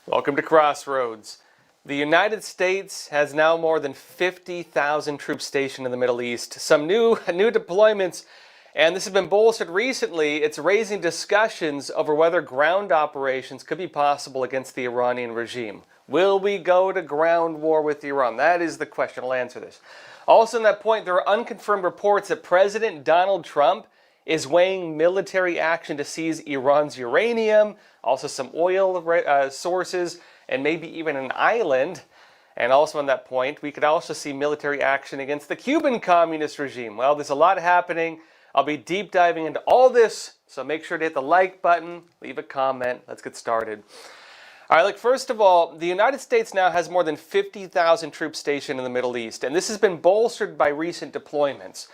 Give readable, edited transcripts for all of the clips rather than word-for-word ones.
Welcome to Crossroads. The United States has now more than 50,000 troops stationed in the Middle East. Some new deployments, and this has been bolstered recently. It's raising discussions over whether ground operations could be possible against the Iranian regime. Will we go to ground war with Iran? That is the question. I'll answer this. Also, on that point, there are unconfirmed reports that President Donald Trump is weighing military action to seize Iran's uranium, also some oil sources, and maybe even an island. And also on that point, we could also see military action against the Cuban communist regime. Well, there's a lot happening. I'll be deep diving into all this, so make sure to hit the like button, leave a comment. Let's get started. All right, look, first of all, the United States now has more than 50,000 troops stationed in the Middle East, and this has been bolstered by recent deployments.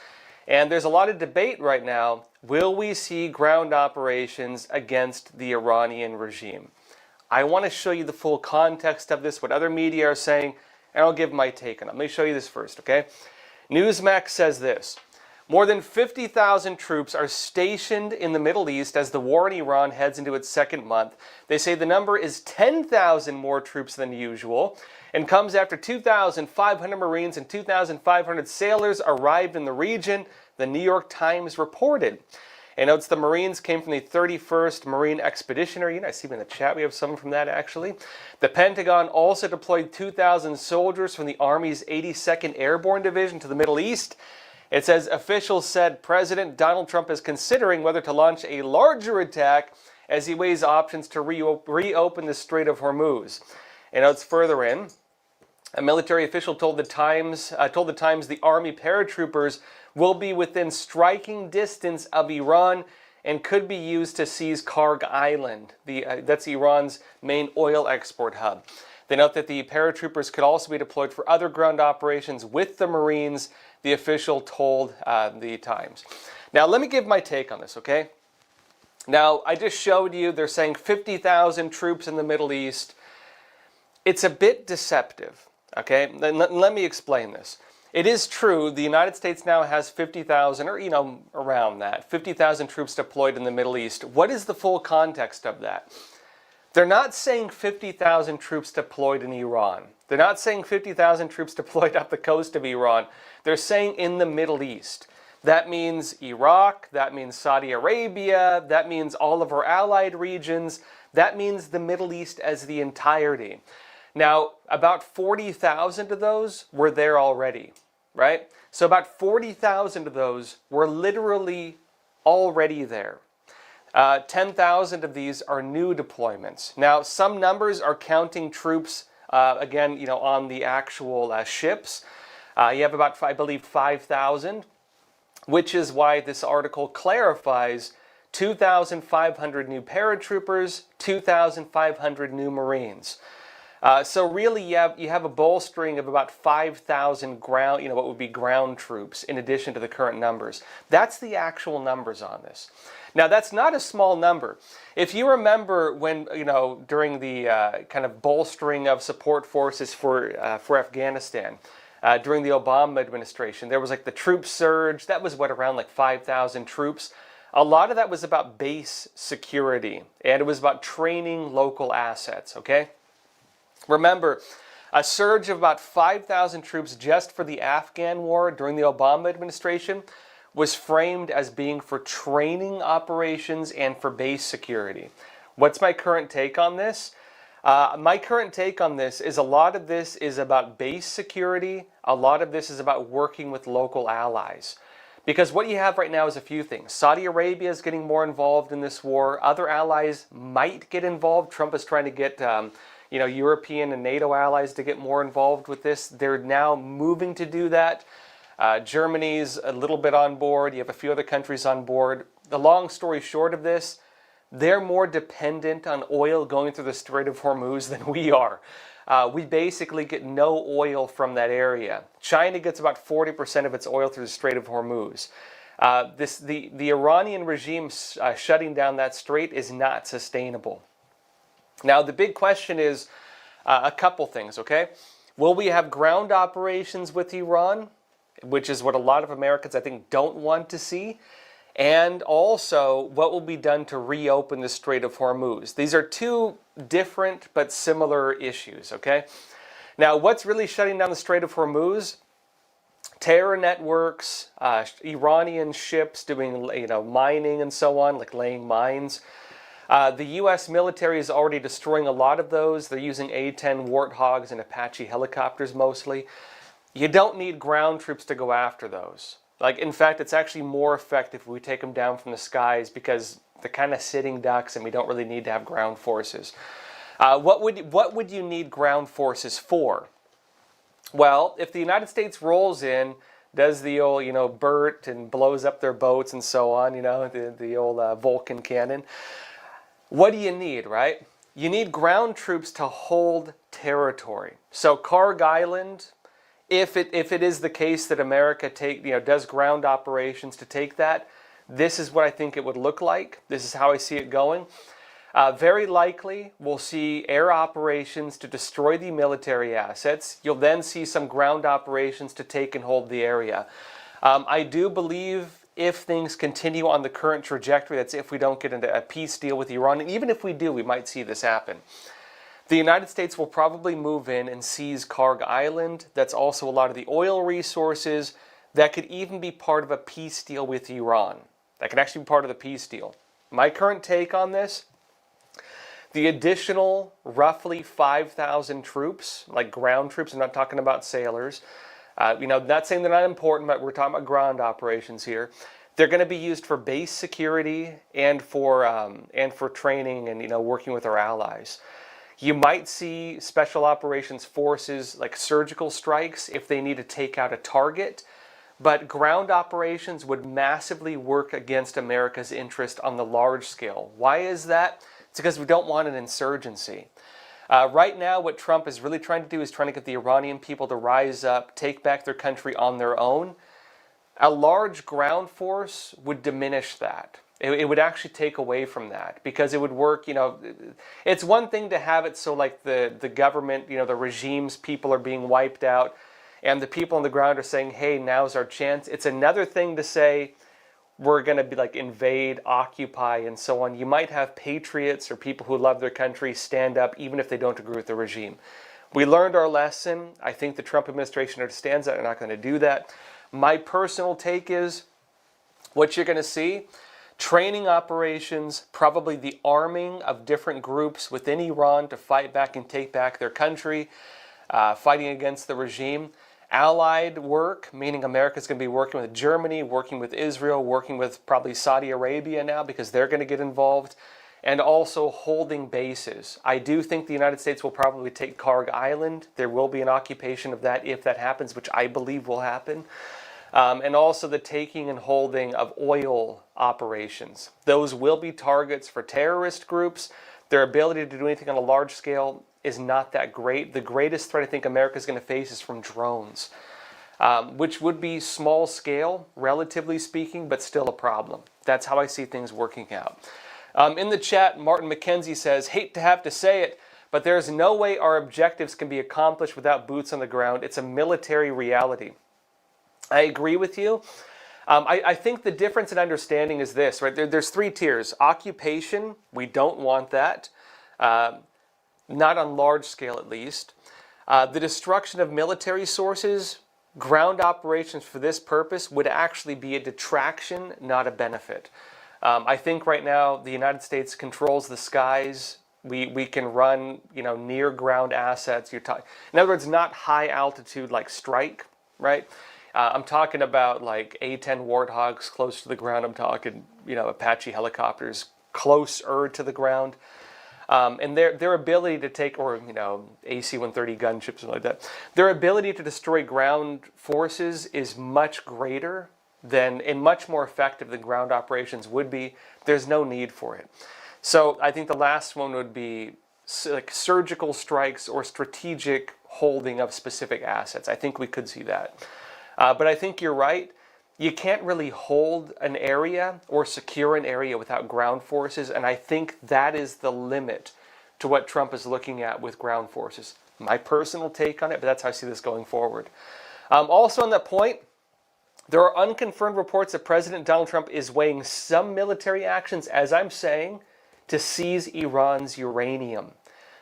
And there's a lot of debate right now. Will we see ground operations against the Iranian regime? I want to show you the full context of this, what other media are saying, and I'll give my take on it. Let me show you this first, okay? Newsmax says this: more than 50,000 troops are stationed in the Middle East as the war in Iran heads into its second month. They say the number is 10,000 more troops than usual and comes after 2,500 Marines and 2,500 sailors arrived in the region, the New York Times reported. And notes the Marines came from the 31st Marine Expeditionary Unit. I see in the chat we have someone from that actually. The Pentagon also deployed 2,000 soldiers from the Army's 82nd Airborne Division to the Middle East. It says officials said President Donald Trump is considering whether to launch a larger attack as he weighs options to reopen the Strait of Hormuz. And notes further in, a military official told the Times the Army paratroopers will be within striking distance of Iran and could be used to seize Karg Island. That's Iran's main oil export hub. They note that the paratroopers could also be deployed for other ground operations with the Marines, the official told the Times. Now, let me give my take on this, okay? Now, I just showed you they're saying 50,000 troops in the Middle East. It's a bit deceptive, okay? Let me explain this. It is true, the United States now has 50,000, or around that, 50,000 troops deployed in the Middle East. What is the full context of that? They're not saying 50,000 troops deployed in Iran. They're not saying 50,000 troops deployed up the coast of Iran. They're saying in the Middle East. That means Iraq, that means Saudi Arabia, that means all of our allied regions, that means the Middle East as the entirety. Now, about 40,000 of those were there already, right? So about 40,000 of those were literally already there. 10,000 of these are new deployments. Now, some numbers are counting troops, again, on the actual ships. You have about, I believe, 5,000, which is why this article clarifies 2,500 new paratroopers, 2,500 new Marines. So really, you have a bolstering of about 5,000 ground, what would be ground troops in addition to the current numbers. That's the actual numbers on this. Now, that's not a small number. If you remember when, during the kind of bolstering of support forces for Afghanistan, during the Obama administration, there was like the troop surge. That was around like 5,000 troops. A lot of that was about base security, and it was about training local assets, okay? Remember, a surge of about 5,000 troops just for the Afghan war during the Obama administration was framed as being for training operations and for base security. What's my current take on this? My current take on this is a lot of this is about base security. A lot of this is about working with local allies. Because what you have right now is a few things. Saudi Arabia is getting more involved in this war. Other allies might get involved. Trump is trying to get European and NATO allies to get more involved with this. They're now moving to do that. Germany's a little bit on board. You have a few other countries on board. The long story short of this, they're more dependent on oil going through the Strait of Hormuz than we are. We basically get no oil from that area. China gets about 40% of its oil through the Strait of Hormuz. The Iranian regime shutting down that strait is not sustainable. Now, the big question is a couple things, okay? Will we have ground operations with Iran, which is what a lot of Americans, I think, don't want to see? and also what will be done to reopen the Strait of Hormuz. These are two different but similar issues, okay? Now, what's really shutting down the Strait of Hormuz? Terror networks, Iranian ships doing, mining and so on, like laying mines. The U.S. military is already destroying a lot of those. They're using A-10 Warthogs and Apache helicopters mostly. You don't need ground troops to go after those. Like, in fact, it's actually more effective if we take them down from the skies because they're kind of sitting ducks and we don't really need to have ground forces. What would you need ground forces for? Well, if the United States rolls in, does the old, Bert and blows up their boats and so on, the old Vulcan cannon, what do you need, right? You need ground troops to hold territory. So Karg Island, if it is the case that America does ground operations to take that, this is what I think it would look like. This is how I see it going. Very likely, we'll see air operations to destroy the military assets. You'll then see some ground operations to take and hold the area. I do believe if things continue on the current trajectory, that's if we don't get into a peace deal with Iran, and even if we do, we might see this happen. The United States will probably move in and seize Karg Island. That's also a lot of the oil resources. That could even be part of a peace deal with Iran. That could actually be part of the peace deal. My current take on this, the additional roughly 5,000 troops, like ground troops, I'm not talking about sailors, not saying they're not important, but we're talking about ground operations here. They're going to be used for base security and for training and working with our allies. You might see special operations forces like surgical strikes if they need to take out a target, but ground operations would massively work against America's interest on the large scale. Why is that? It's because we don't want an insurgency. Right now, what Trump is really trying to do is trying to get the Iranian people to rise up, take back their country on their own. A large ground force would diminish that. It would actually take away from that because it would work, it's one thing to have it so like the government, the regime's people are being wiped out and the people on the ground are saying, hey, now's our chance. It's another thing to say, we're going to be like invade, occupy, and so on. You might have patriots or people who love their country stand up even if they don't agree with the regime. We learned our lesson. I think the Trump administration understands that. They're not going to do that. My personal take is what you're going to see, training operations, probably the arming of different groups within Iran to fight back and take back their country, fighting against the regime. Allied work, meaning America's going to be working with Germany, working with Israel, working with probably Saudi Arabia now because they're going to get involved, and also holding bases. I do think the United States will probably take Karg Island. There will be an occupation of that if that happens, which I believe will happen. And also the taking and holding of oil operations. Those will be targets for terrorist groups. Their ability to do anything on a large scale is not that great. The greatest threat I think America is going to face is from drones, which would be small scale, relatively speaking, but still a problem. That's how I see things working out. In the chat, Martin McKenzie says, hate to have to say it, but there's no way our objectives can be accomplished without boots on the ground. It's a military reality. I agree with you. I think the difference in understanding is this, right? There's three tiers. Occupation, we don't want that. Not on large scale at least. The destruction of military sources, ground operations for this purpose would actually be a detraction, not a benefit. I think right now the United States controls the skies. We can run near ground assets. In other words, not high altitude like strike, right? I'm talking about like A-10 Warthogs close to the ground. I'm talking Apache helicopters closer to the ground. And their ability to take, or AC-130 gunships, something like that, their ability to destroy ground forces is much greater than, and much more effective than ground operations would be. There's no need for it. So I think the last one would be like surgical strikes or strategic holding of specific assets. I think we could see that. But I think you're right. You can't really hold an area or secure an area without ground forces, and I think that is the limit to what Trump is looking at with ground forces. My personal take on it, but that's how I see this going forward. Also on that point, There are unconfirmed reports that President Donald Trump is weighing some military actions, as I'm saying, to seize Iran's uranium.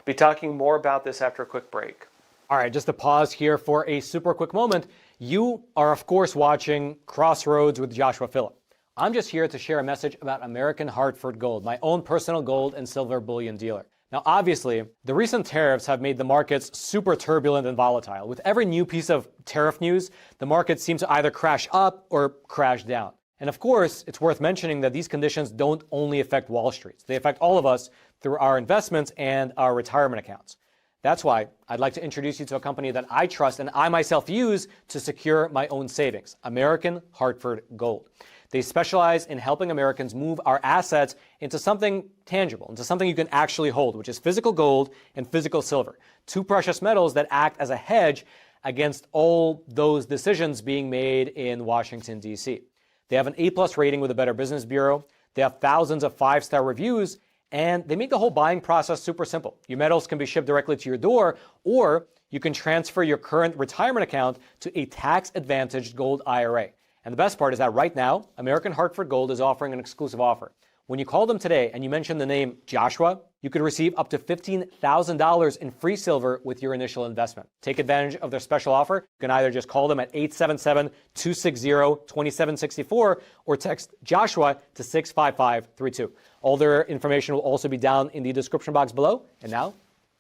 Be talking more about this after a quick break. All right, just to pause here for a super quick moment. You are, of course, watching Crossroads with Joshua Philipp. I'm just here to share a message about American Hartford Gold, my own personal gold and silver bullion dealer. Now, obviously, the recent tariffs have made the markets super turbulent and volatile. With every new piece of tariff news, the markets seem to either crash up or crash down. And of course, it's worth mentioning that these conditions don't only affect Wall Street. They affect all of us through our investments and our retirement accounts. That's why I'd like to introduce you to a company that I trust and I myself use to secure my own savings, American Hartford Gold. They specialize in helping Americans move our assets into something tangible, into something you can actually hold, which is physical gold and physical silver, two precious metals that act as a hedge against all those decisions being made in Washington, D.C. They have an A+ rating with the Better Business Bureau. They have thousands of 5-star reviews, and they make the whole buying process super simple. Your metals can be shipped directly to your door, or you can transfer your current retirement account to a tax-advantaged gold IRA. And the best part is that right now, American Hartford Gold is offering an exclusive offer. When you call them today and you mention the name Joshua, you could receive up to $15,000 in free silver with your initial investment. Take advantage of their special offer. You can either just call them at 877-260-2764 or text Joshua to 65532. All their information will also be down in the description box below. And now,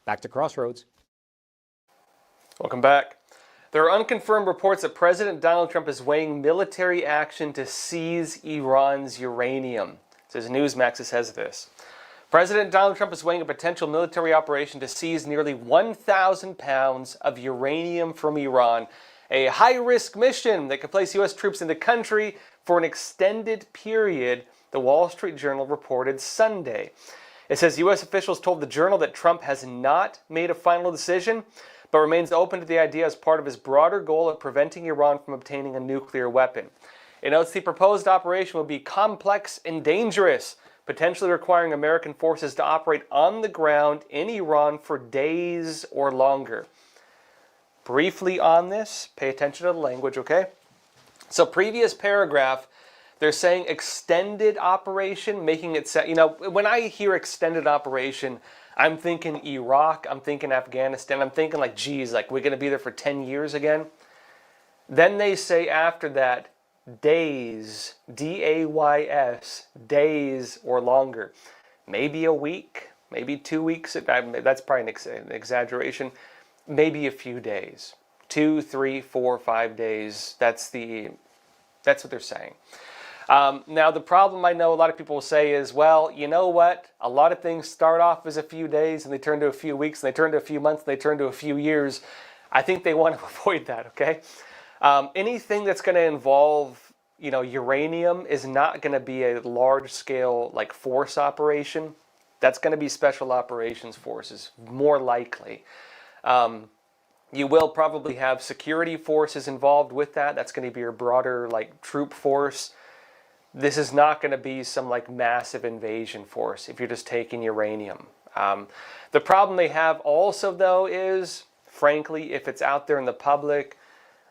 back to Crossroads. Welcome back. There are unconfirmed reports that President Donald Trump is weighing military action to seize Iran's uranium. It says Newsmax says this. President Donald Trump is weighing a potential military operation to seize nearly 1,000 pounds of uranium from Iran, a high-risk mission that could place U.S. troops in the country for an extended period, the Wall Street Journal reported Sunday. It says U.S. officials told the Journal that Trump has not made a final decision, but remains open to the idea as part of his broader goal of preventing Iran from obtaining a nuclear weapon. It notes the proposed operation will be complex and dangerous, potentially requiring American forces to operate on the ground in Iran for days or longer. Briefly on this, pay attention to the language, okay? So previous paragraph, they're saying extended operation, making it, when I hear extended operation, I'm thinking Iraq, I'm thinking Afghanistan, I'm thinking like, geez, like we're going to be there for 10 years again. Then they say after that, days, D-A-Y-S, days or longer. Maybe a week, maybe 2 weeks, that's probably an exaggeration. Maybe a few days, 2, 3, 4, 5 days, that's what they're saying. Now, the problem I know a lot of people will say is, well, you know what? A lot of things start off as a few days, and they turn to a few weeks, and they turn to a few months, and they turn to a few years. I think they want to avoid that, okay? Anything that's going to involve, uranium is not going to be a large-scale, like, force operation. That's going to be special operations forces, more likely. You will probably have security forces involved with that. That's going to be your broader, like, troop force. This is not going to be some like massive invasion force if you're just taking uranium. The problem they have also though is, frankly, if it's out there in the public,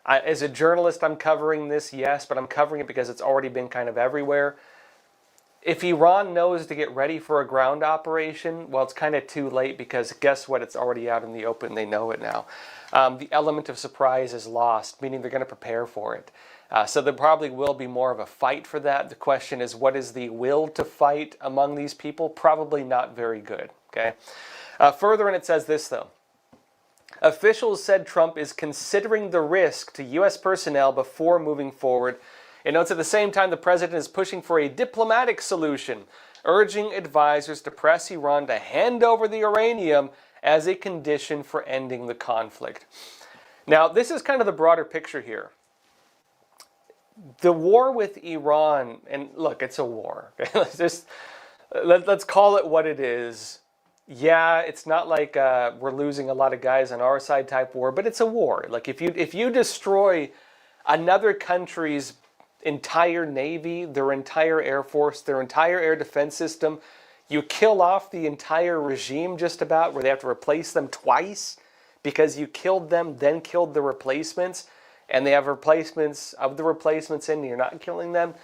as a journalist I'm covering this, yes, but I'm covering it because it's already been kind of everywhere. If Iran knows to get ready for a ground operation, well, it's kind of too late because guess what? It's already out in the open. They know it now. The element of surprise is lost, meaning they're going to prepare for it. So there probably will be more of a fight for that. The question is, what is the will to fight among these people? Probably not very good, okay? Further in it says this, though. Officials said Trump is considering the risk to U.S. personnel before moving forward. It notes at the same time the president is pushing for a diplomatic solution, urging advisors to press Iran to hand over the uranium as a condition for ending the conflict. Now, this is kind of the broader picture here. The war with Iran, and look, it's a war. Okay? Let's call it what it is. Yeah, it's not like we're losing a lot of guys on our side type war, but it's a war. Like if you destroy another country's entire navy, their entire air force, their entire air defense system, you kill off the entire regime just about, where they have to replace them twice because you killed them, then killed the replacements. and they have replacements of the replacements in, and you're not killing them,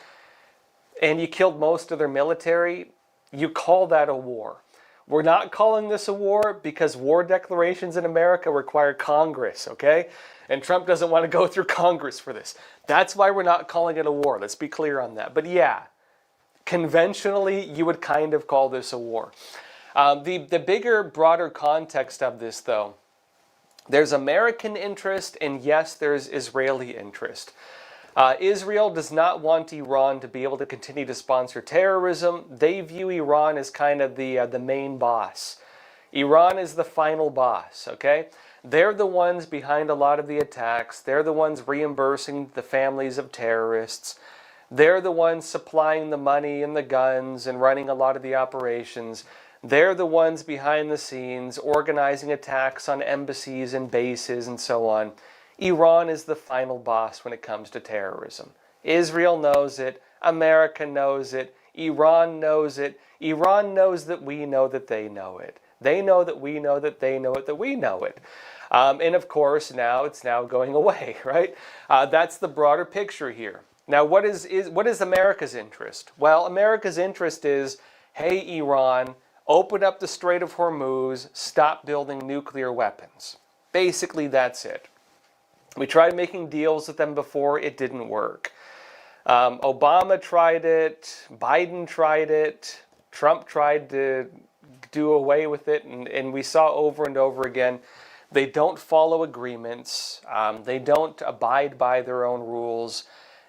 and you killed most of their military, you call that a war. We're not calling this a war because war declarations in America require Congress, okay? And Trump doesn't want to go through Congress for this. That's why we're not calling it a war. Let's be clear on that. But yeah, conventionally, you would kind of call this a war. The bigger, broader context of this, though, there's American interest, and yes, there's Israeli interest. Israel does not want Iran to be able to continue to sponsor terrorism. They view Iran as kind of the main boss. Iran is the final boss, okay? They're the ones behind a lot of the attacks. They're the ones reimbursing the families of terrorists. They're the ones supplying the money and the guns and running a lot of the operations. They're the ones behind the scenes organizing attacks on embassies and bases and so on. Iran is the final boss when it comes to terrorism. Israel knows it. America knows it. Iran knows it. Iran knows that we know that they know it. They know that we know that they know it, that we know it. And of course, now it's now going away, right? That's the broader picture here. Now, what is America's interest? Well, America's interest is, hey, Iran, open up the Strait of Hormuz, stop building nuclear weapons. Basically, that's it. We tried making deals with them before. It didn't work. Obama tried it. Biden tried it. Trump tried to do away with it. And we saw over and over again, they don't follow agreements. They don't abide by their own rules.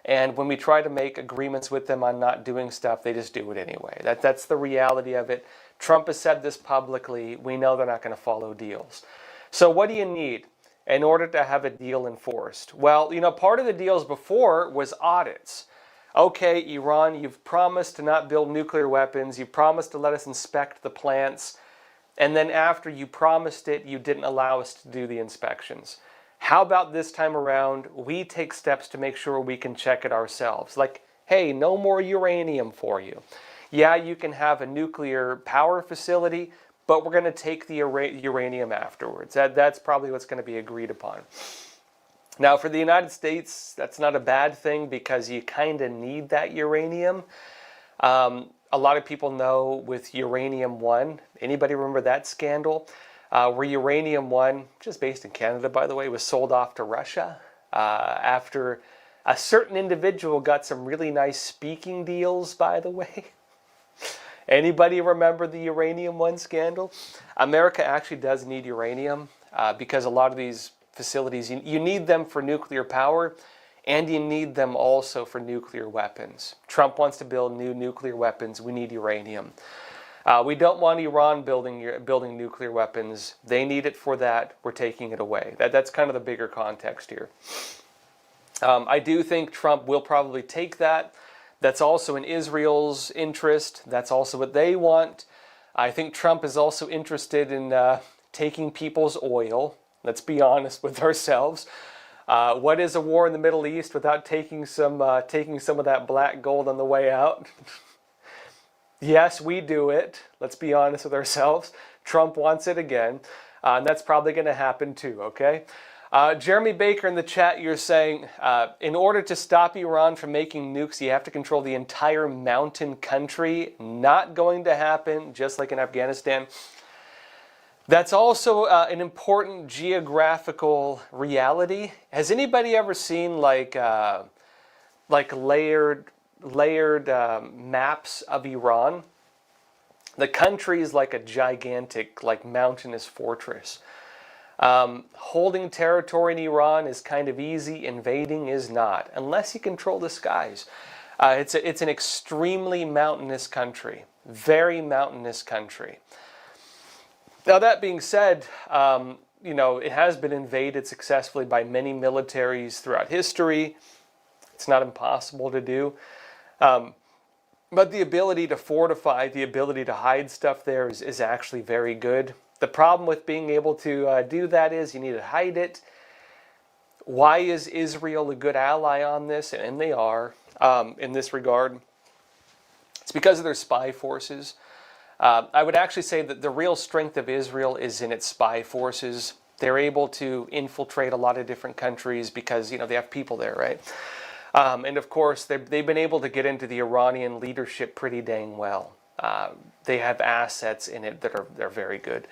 And when we try to make agreements with them on not doing stuff, they just do it anyway. That's the reality of it. Trump has said this publicly. We know they're not going to follow deals. So what do you need in order to have a deal enforced? Well, part of the deals before was audits. Okay, Iran, you've promised to not build nuclear weapons. You promised to let us inspect the plants. And then after you promised it, you didn't allow us to do the inspections. How about this time around, we take steps to make sure we can check it ourselves? Like, hey, no more uranium for you. Yeah, you can have a nuclear power facility, but we're going to take the uranium afterwards. That's probably what's going to be agreed upon. Now, for the United States, that's not a bad thing because you kind of need that uranium. A lot of people know with Uranium-1, anybody remember that scandal? Where Uranium-1, which is based in Canada, by the way, was sold off to Russia after a certain individual got some really nice speaking deals, by the way. Anybody remember the Uranium-1 scandal? America actually does need uranium because a lot of these facilities, you need them for nuclear power and you need them also for nuclear weapons. Trump wants to build new nuclear weapons. We need uranium. We don't want Iran building nuclear weapons. They need it for that. We're taking it away. That's kind of the bigger context here. I do think Trump will probably take that. That's also in Israel's interest. That's also what they want. I think Trump is also interested in taking people's oil. Let's be honest with ourselves. What is a war in the Middle East without taking some of that black gold on the way out? Yes, we do it. Let's be honest with ourselves. Trump wants it again. And that's probably going to happen too, okay? Jeremy Baker in the chat, you're saying, in order to stop Iran from making nukes, you have to control the entire mountain country. Not going to happen, just like in Afghanistan. That's also an important geographical reality. Has anybody ever seen like layered maps of Iran? The country is like a gigantic, mountainous fortress. Holding territory in Iran is kind of easy. Invading is not, unless you control the skies. It's an extremely mountainous country, very mountainous country. Now that being said, it has been invaded successfully by many militaries throughout history. It's not impossible to do. But the ability to fortify, the ability to hide stuff there is actually very good. The problem with being able to do that is you need to hide it. Why is Israel a good ally on this? And they are in this regard. It's because of their spy forces. I would actually say that the real strength of Israel is in its spy forces. They're able to infiltrate a lot of different countries because, they have people there, right? And of course, they've been able to get into the Iranian leadership pretty dang well. They have assets in it that are very good.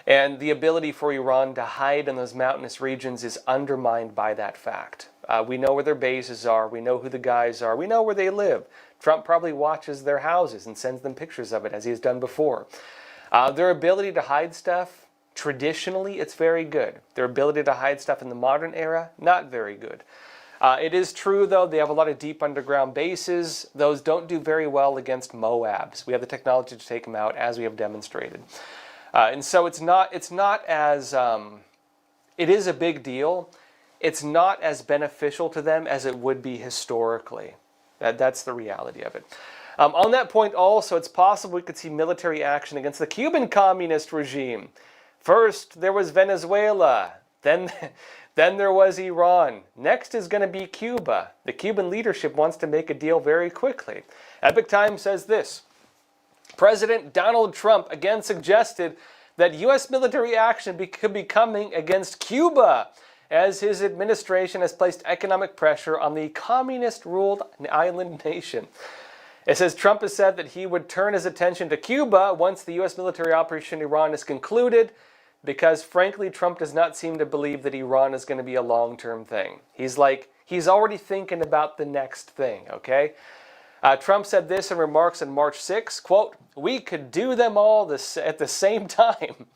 And the ability for Iran to hide in those mountainous regions is undermined by that fact. We know where their bases are. We know who the guys are. We know where they live. Trump probably watches their houses and sends them pictures of it, as he has done before. Their ability to hide stuff, traditionally, it's very good. Their ability to hide stuff in the modern era, not very good. It is true, though, they have a lot of deep underground bases. Those don't do very well against Moabs. We have the technology to take them out, as we have demonstrated. And so it's not as, it is a big deal. It's not as beneficial to them as it would be historically. That's the reality of it. On that point also, it's possible we could see military action against the Cuban communist regime. First, there was Venezuela. Then there was Iran. Next is going to be Cuba. The Cuban leadership wants to make a deal very quickly. Epoch Times says this. President Donald Trump again suggested that U.S. military action could be coming against Cuba, as his administration has placed economic pressure on the communist-ruled island nation. It says Trump has said that he would turn his attention to Cuba once the U.S. military operation in Iran is concluded, because frankly, Trump does not seem to believe that Iran is going to be a long-term thing. He's already thinking about the next thing, okay? Trump said this in remarks on March 6, quote, "We could do them all at the same time."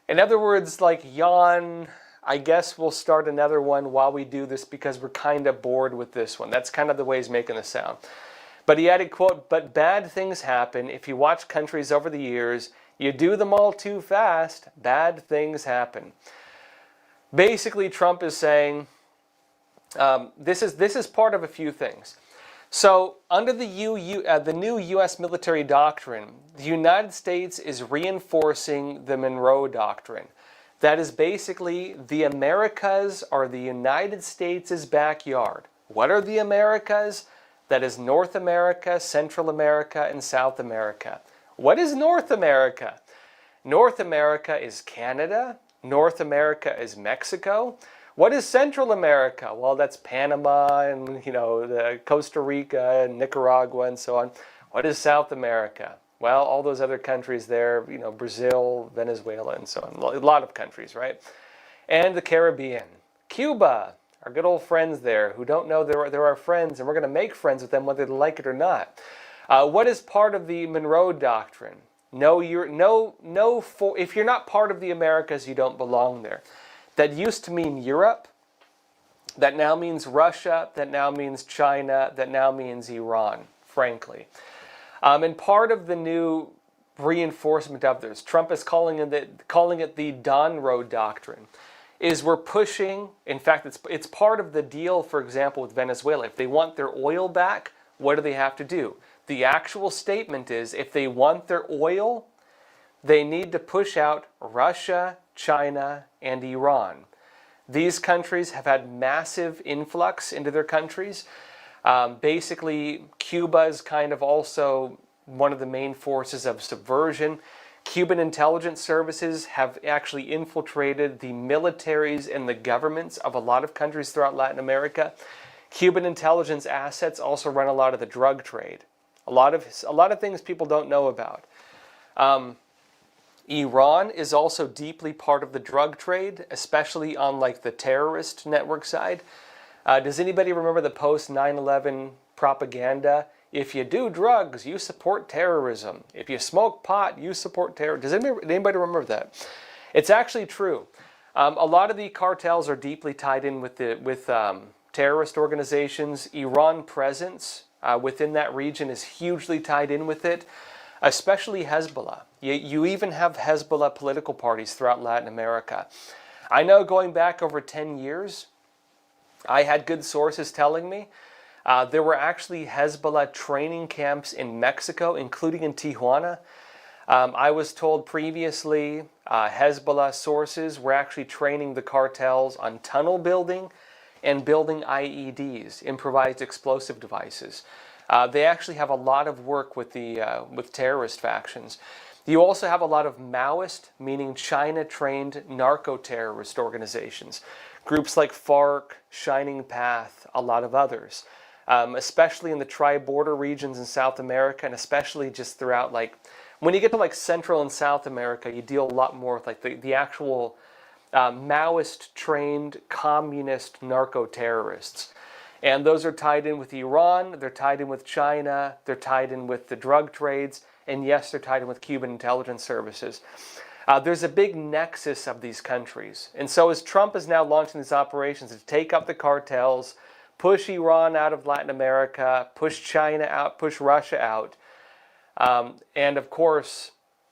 In other words, yawn, I guess we'll start another one while we do this because we're kind of bored with this one. That's kind of the way he's making the sound. But he added, quote, "But bad things happen. If you watch countries over the years, you do them all too fast, bad things happen." Basically, Trump is saying this is part of a few things. So under the new U.S. military doctrine, the United States is reinforcing the Monroe Doctrine. That is basically the Americas are the United States' backyard. What are the Americas? That is North America, Central America, and South America. What is North America? North America is Canada. North America is Mexico. What is Central America? Well, that's Panama and, the Costa Rica and Nicaragua and so on. What is South America? Well, all those other countries there, Brazil, Venezuela, and so on. A lot of countries, right? And the Caribbean. Cuba, our good old friends there who don't know they're our friends, and we're going to make friends with them whether they like it or not. What is part of the Monroe Doctrine? If you're not part of the Americas, you don't belong there. That used to mean Europe. That now means Russia. That now means China. That now means Iran, frankly. And part of the new reinforcement of this, Trump is calling it the Don Road Doctrine, is we're pushing, in fact, it's part of the deal, for example, with Venezuela. If they want their oil back, what do they have to do? The actual statement is if they want their oil, they need to push out Russia, China, and Iran. These countries have had massive influx into their countries. Basically, Cuba is kind of also one of the main forces of subversion. Cuban intelligence services have actually infiltrated the militaries and the governments of a lot of countries throughout Latin America. Cuban intelligence assets also run a lot of the drug trade. A lot of things people don't know about. Iran is also deeply part of the drug trade, especially on the terrorist network side. Does anybody remember the post 9/11 propaganda? If you do drugs, you support terrorism. If you smoke pot, you support terror. Does anybody remember that? It's actually true. A lot of the cartels are deeply tied in with terrorist organizations. Iran presence within that region is hugely tied in with it, especially Hezbollah. You even have Hezbollah political parties throughout Latin America. I know going back over 10 years, I had good sources telling me there were actually Hezbollah training camps in Mexico, including in Tijuana. I was told previously Hezbollah sources were actually training the cartels on tunnel building and building IEDs, improvised explosive devices. They actually have a lot of work with terrorist factions. You also have a lot of Maoist, meaning China-trained narco-terrorist organizations. Groups like FARC, Shining Path, a lot of others. Especially in the tri-border regions in South America, and especially just throughout, like, when you get to like Central and South America, you deal a lot more with like the actual Maoist-trained communist narco-terrorists. And those are tied in with Iran, they're tied in with China, they're tied in with the drug trades, and yes, they're tied in with Cuban intelligence services. There's a big nexus of these countries. And so as Trump is now launching these operations to take up the cartels, push Iran out of Latin America, push China out, push Russia out, and of course,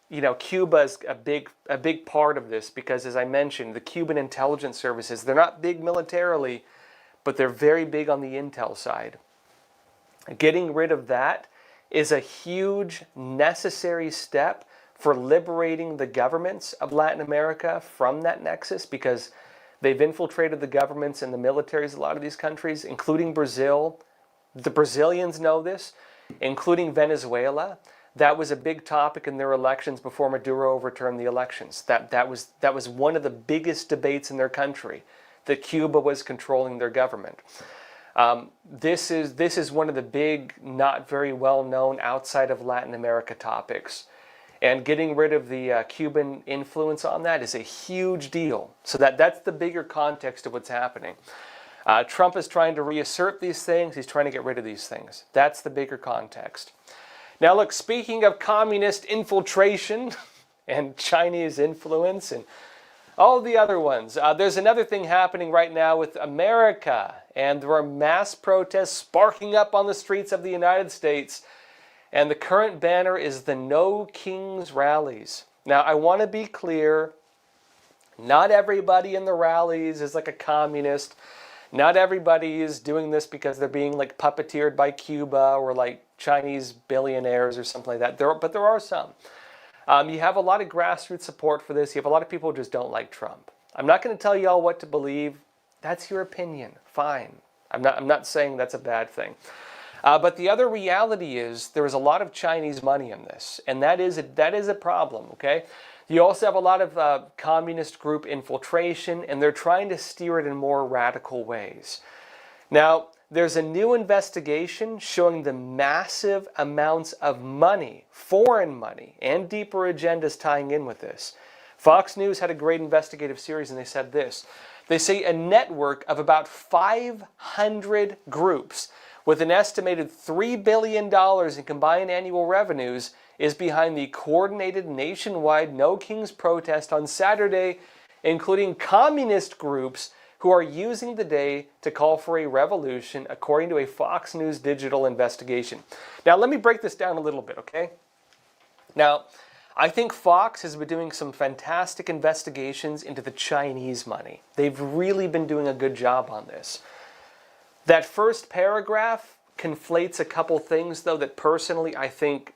you know, Cuba is a big part of this because, as I mentioned, the Cuban intelligence services, they're not big militarily, but they're very big on the intel side. Getting rid of that is a huge necessary step for liberating the governments of Latin America from that nexus, because they've infiltrated the governments and the militaries of a lot of these countries, including Brazil. The Brazilians know this, including Venezuela. That was a big topic in their elections before Maduro overturned the elections. That was one of the biggest debates in their country, that Cuba was controlling their government. This is one of the big, not very well known outside of Latin America topics. And getting rid of the Cuban influence on that is a huge deal. So that's the bigger context of what's happening. Trump is trying to reassert these things. He's trying to get rid of these things. That's the bigger context. Now look, speaking of communist infiltration and Chinese influence and all the other ones, there's another thing happening right now with America. And there are mass protests sparking up on the streets of the United States. And the current banner is the No Kings rallies. Now, I want to be clear, not everybody in the rallies is like a communist. Not everybody is doing this because they're being like puppeteered by Cuba or like Chinese billionaires or something like that. But there are some. You have a lot of grassroots support for this. You have a lot of people who just don't like Trump. I'm not going to tell you all what to believe. That's your opinion. Fine. I'm not saying that's a bad thing. But the other reality is there is a lot of Chinese money in this, and that is a problem, okay? You also have a lot of communist group infiltration, and they're trying to steer it in more radical ways. Now, there's a new investigation showing the massive amounts of money, foreign money, and deeper agendas tying in with this. Fox News had a great investigative series, and they said this. They say a network of about 500 groups with an estimated $3 billion in combined annual revenues is behind the coordinated nationwide No Kings protest on Saturday, including communist groups who are using the day to call for a revolution, according to a Fox News digital investigation. Now, let me break this down a little bit, okay? Now, I think Fox has been doing some fantastic investigations into the Chinese money. They've really been doing a good job on this. That first paragraph conflates a couple things, though, that personally I think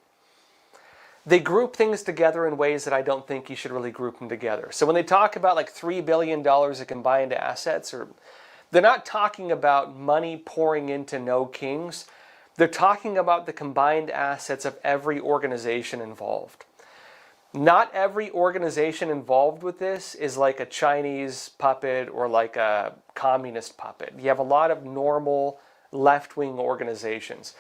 they group things together in ways that I don't think you should really group them together. So when they talk about like $3 billion of combined assets, they're not talking about money pouring into No Kings. They're talking about the combined assets of every organization involved. Not every organization involved with this is like a Chinese puppet or like a communist puppet. You have a lot of normal left-wing organizations.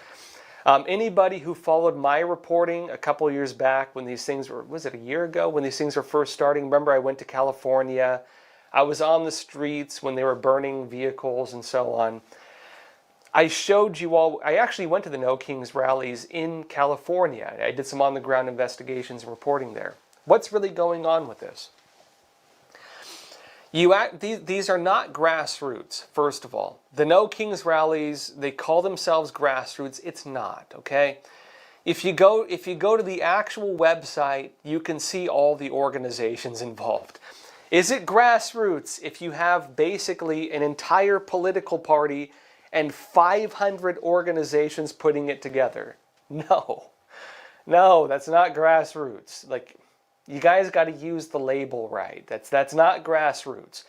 Anybody who followed my reporting a couple years back when these things were, was it a year ago, when these things were first starting? Remember, I went to California. I was on the streets when they were burning vehicles and so on. I showed you all, I actually went to the No Kings rallies in California. I did some on-the-ground investigations and reporting there. What's really going on with this? These are not grassroots, first of all. The No Kings rallies, they call themselves grassroots. It's not, okay? If you go to the actual website, you can see all the organizations involved. Is it grassroots if you have basically an entire political party and 500 organizations putting it together? No. No, that's not grassroots. Like, you guys got to use the label right. That's not grassroots.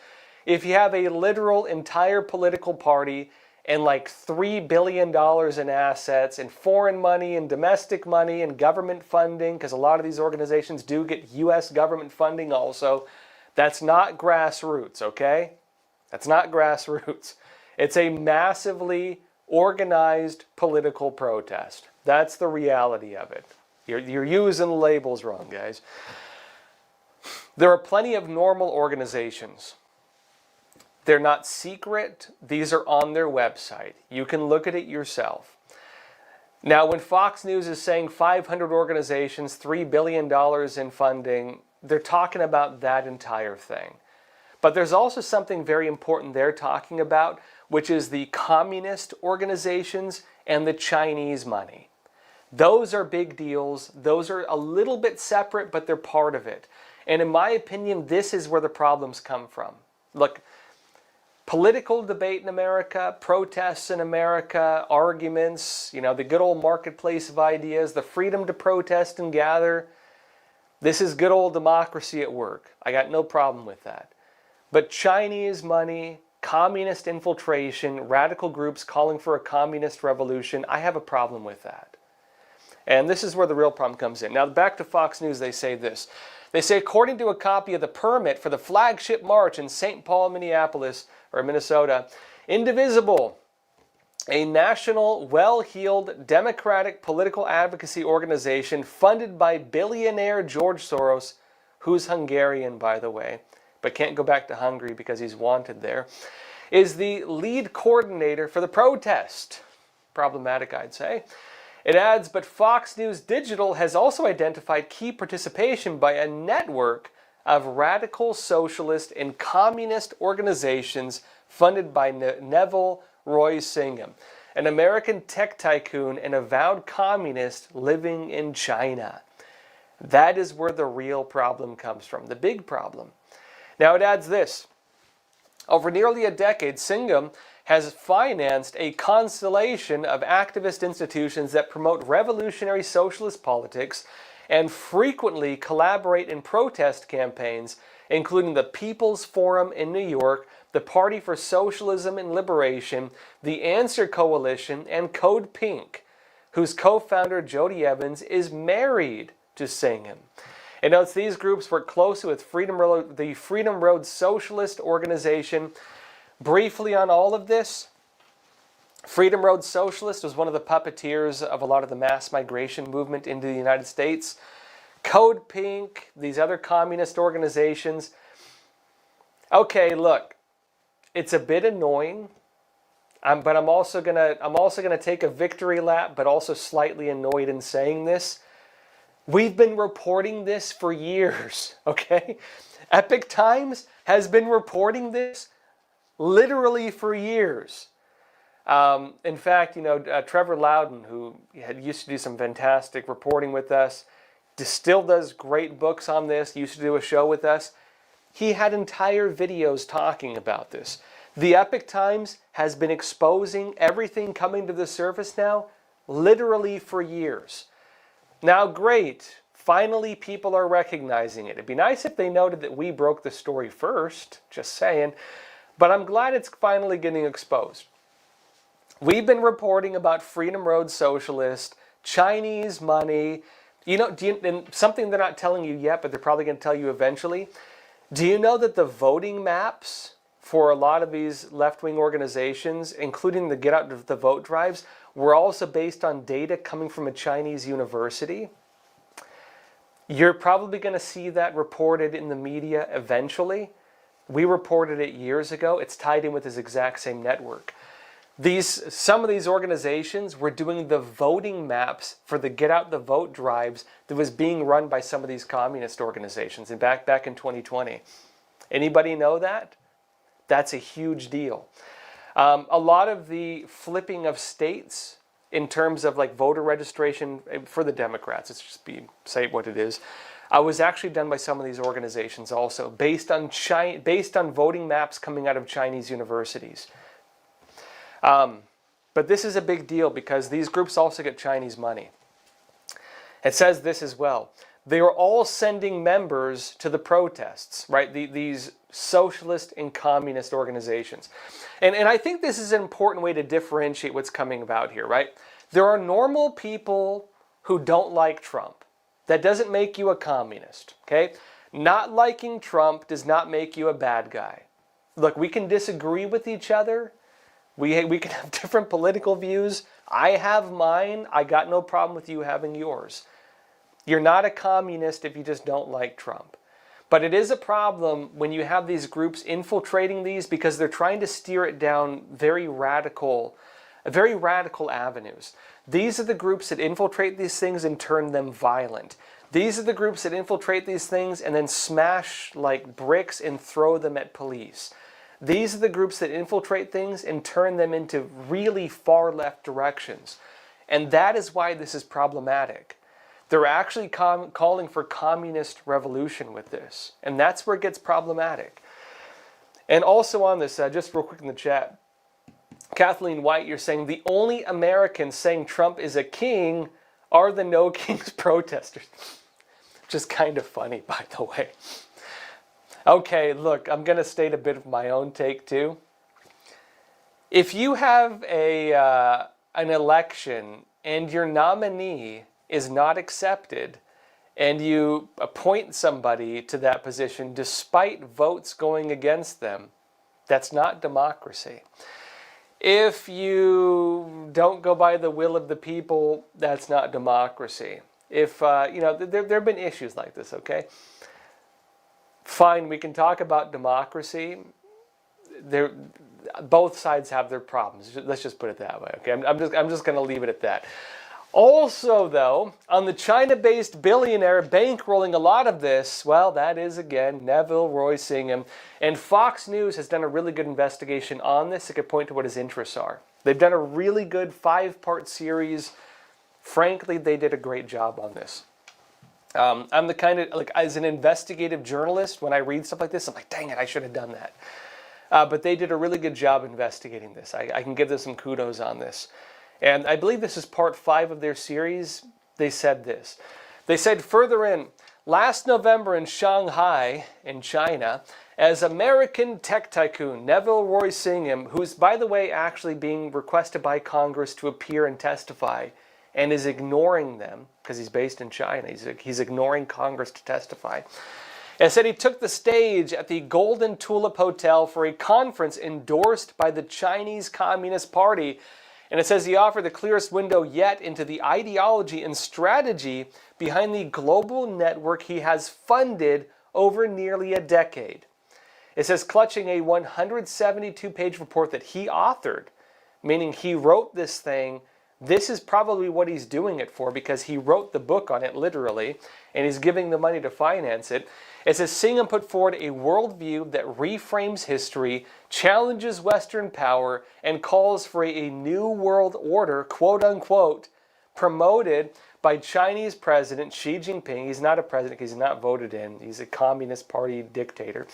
If you have a literal entire political party and like $3 billion in assets and foreign money and domestic money and government funding, because a lot of these organizations do get U.S. government funding also. That's not grassroots, okay? That's not grassroots. It's a massively organized political protest. That's the reality of it. You're using the labels wrong, guys. There are plenty of normal organizations. They're not secret. These are on their website. You can look at it yourself. Now, when Fox News is saying 500 organizations, $3 billion in funding, they're talking about that entire thing. But there's also something very important they're talking about, which is the communist organizations and the Chinese money. Those are big deals. Those are a little bit separate, but they're part of it. And in my opinion, this is where the problems come from. Look, political debate in America, protests in America, arguments, the good old marketplace of ideas, the freedom to protest and gather. This is good old democracy at work. I got no problem with that. But Chinese money, communist infiltration, radical groups calling for a communist revolution, I have a problem with that. And this is where the real problem comes in. Now, back to Fox News, they say this. They say, according to a copy of the permit for the flagship march in St. Paul, Minnesota, Indivisible, a national, well-heeled, democratic political advocacy organization funded by billionaire George Soros, who's Hungarian, by the way, but can't go back to Hungary because he's wanted there, is the lead coordinator for the protest. Problematic, I'd say. It adds, but Fox News Digital has also identified key participation by a network of radical socialist and communist organizations funded by Neville Roy Singham, an American tech tycoon and avowed communist living in China. That is where the real problem comes from, the big problem. Now it adds this. Over nearly a decade, Singham has financed a constellation of activist institutions that promote revolutionary socialist politics and frequently collaborate in protest campaigns, including the People's Forum in New York, the Party for Socialism and Liberation, the Answer Coalition, and Code Pink, whose co-founder Jody Evans is married to Singham. It notes these groups work closely with the Freedom Road Socialist Organization. Briefly on all of this, Freedom Road Socialist was one of the puppeteers of a lot of the mass migration movement into the United States. Code Pink, these other communist organizations. Okay, look, it's a bit annoying, but I'm also gonna take a victory lap, but also slightly annoyed in saying this. We've been reporting this for years, okay? Epoch Times has been reporting this literally for years. In fact, Trevor Loudon, who used to do some fantastic reporting with us, still does great books on this, used to do a show with us. He had entire videos talking about this. The Epoch Times has been exposing everything coming to the surface now literally for years. Now, great. Finally, people are recognizing it. It'd be nice if they noted that we broke the story first, just saying. But I'm glad it's finally getting exposed. We've been reporting about Freedom Road Socialist, Chinese money. And something they're not telling you yet, but they're probably going to tell you eventually. Do you know that the voting maps for a lot of these left-wing organizations, including the Get Out the Vote drives, were also based on data coming from a Chinese university? You're probably going to see that reported in the media eventually. We reported it years ago. It's tied in with this exact same network. Some of these organizations were doing the voting maps for the Get Out the Vote drives that was being run by some of these communist organizations and back in 2020. Anybody know that? That's a huge deal. A lot of the flipping of states in terms of like voter registration for the Democrats, say what it is, was actually done by some of these organizations also, based on voting maps coming out of Chinese universities. But this is a big deal because these groups also get Chinese money. It says this as well. they were all sending members to the protests, right? These socialist and communist organizations. And I think this is an important way to differentiate what's coming about here, right? There are normal people who don't like Trump. That doesn't make you a communist, okay? Not liking Trump does not make you a bad guy. Look, we can disagree with each other. We can have different political views. I have mine. I got no problem with you having yours. You're not a communist if you just don't like Trump. But it is a problem when you have these groups infiltrating these because they're trying to steer it down very radical avenues. These are the groups that infiltrate these things and turn them violent. These are the groups that infiltrate these things and then smash like bricks and throw them at police. These are the groups that infiltrate things and turn them into really far left directions. And that is why this is problematic. They're actually calling for communist revolution with this. And that's where it gets problematic. And also on this, just real quick in the chat, Kathleen White, you're saying the only Americans saying Trump is a king are the No Kings protesters. Which is kind of funny, by the way. Okay, look, I'm going to state a bit of my own take too. If you have an election and your nominee is not accepted and you appoint somebody to that position despite votes going against them, that's not democracy. If you don't go by the will of the people, that's not democracy. If, there have been issues like this, okay? Fine, we can talk about democracy. Both sides have their problems. Let's just put it that way, okay? I'm just going to leave it at that. Also, though, on the China-based billionaire bankrolling a lot of this, well, that is, again, Neville Roy Singham. And Fox News has done a really good investigation on this. It could point to what his interests are. They've done a really good 5-part series. Frankly, they did a great job on this. I'm the kind of, like, as an investigative journalist, when I read stuff like this, I'm like, dang it, I should have done that. But they did a really good job investigating this. I can give them some kudos on this. And I believe this is part 5 of their series. They said this. They said further in, last November in Shanghai, in China, as American tech tycoon Neville Roy Singham, who's, by the way, actually being requested by Congress to appear and testify, and is ignoring them, because he's based in China. He's ignoring Congress to testify. And said he took the stage at the Golden Tulip Hotel for a conference endorsed by the Chinese Communist Party. And it says he offered the clearest window yet into the ideology and strategy behind the global network he has funded over nearly a decade. It says clutching a 172-page report that he authored, meaning he wrote this thing. This is probably what he's doing it for because he wrote the book on it literally, and he's giving the money to finance it. It says Singham put forward a worldview that reframes history, challenges Western power, and calls for a new world order, quote unquote, promoted by Chinese President Xi Jinping. He's not a president because he's not voted in. He's a Communist Party dictator.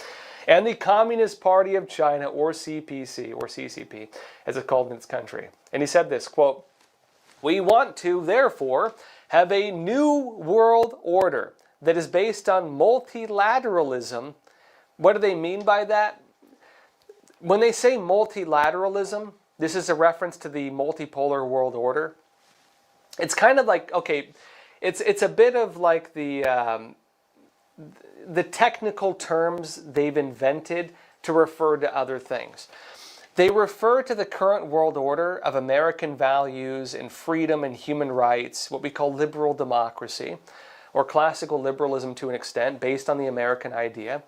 And the Communist Party of China, or CPC, or CCP, as it's called in its country. And he said this, quote, "We want to, therefore, have a new world order that is based on multilateralism." What do they mean by that? When they say multilateralism, this is a reference to the multipolar world order. It's kind of like, okay, it's a bit of like the technical terms they've invented to refer to other things. They refer to the current world order of American values and freedom and human rights, what we call liberal democracy, or classical liberalism to an extent, based on the American idea,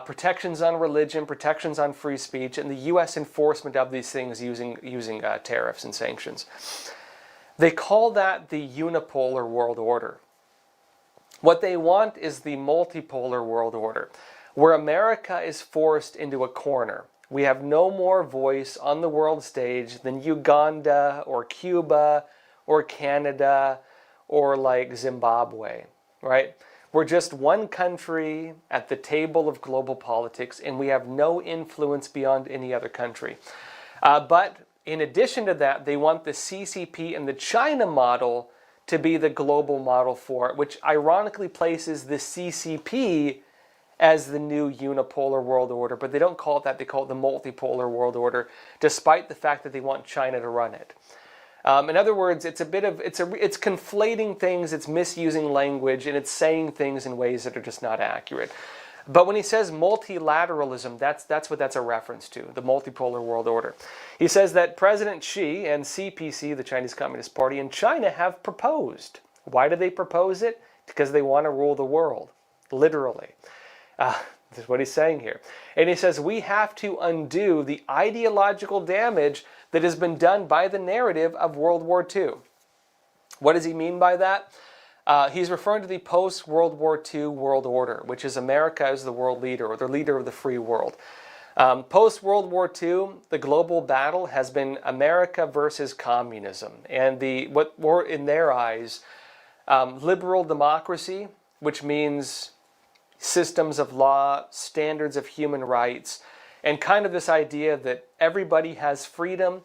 protections on religion, protections on free speech, and the U.S. enforcement of these things using tariffs and sanctions. They call that the unipolar world order. What they want is the multipolar world order, where America is forced into a corner. We have no more voice on the world stage than Uganda or Cuba or Canada or like Zimbabwe, right? We're just one country at the table of global politics, and we have no influence beyond any other country. But in addition to that, they want the CCP and the China model to be the global model for it, which ironically places the CCP as the new unipolar world order. But they don't call it that, they call it the multipolar world order, despite the fact that they want China to run it. In other words, it's conflating things, it's misusing language, and it's saying things in ways that are just not accurate. But when he says multilateralism, that's what that's a reference to, the multipolar world order. He says that President Xi and CPC, the Chinese Communist Party, and China have proposed. Why do they propose it? Because they want to rule the world, literally. This is what he's saying here. And he says we have to undo the ideological damage that has been done by the narrative of World War II. What does he mean by that? He's referring to the post-World War II world order, which is America as the world leader, or the leader of the free world. Post-World War II, the global battle has been America versus communism. And what were, in their eyes, liberal democracy, which means systems of law, standards of human rights, and kind of this idea that everybody has freedom.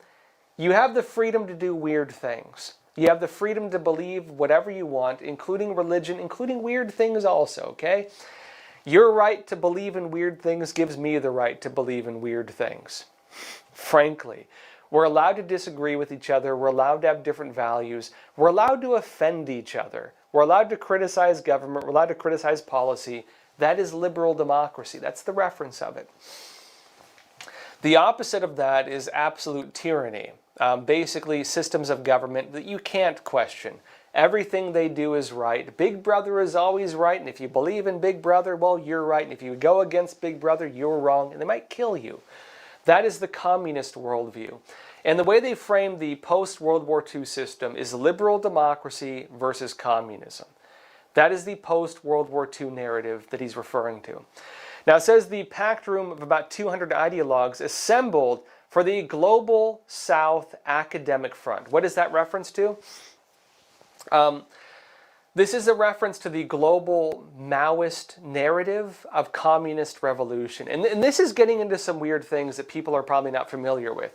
You have the freedom to do weird things. You have the freedom to believe whatever you want, including religion, including weird things also, okay? Your right to believe in weird things gives me the right to believe in weird things. Frankly, we're allowed to disagree with each other. We're allowed to have different values. We're allowed to offend each other. We're allowed to criticize government. We're allowed to criticize policy. That is liberal democracy. That's the reference of it. The opposite of that is absolute tyranny. Basically, systems of government that you can't question. Everything they do is right. Big Brother is always right, and if you believe in Big Brother, well, you're right. And if you go against Big Brother, you're wrong, and they might kill you. That is the communist worldview. And the way they frame the post-World War II system is liberal democracy versus communism. That is the post-World War II narrative that he's referring to. Now it says the packed room of about 200 ideologues assembled for the Global South Academic Front. What is that reference to? This is a reference to the global Maoist narrative of communist revolution. And this is getting into some weird things that people are probably not familiar with.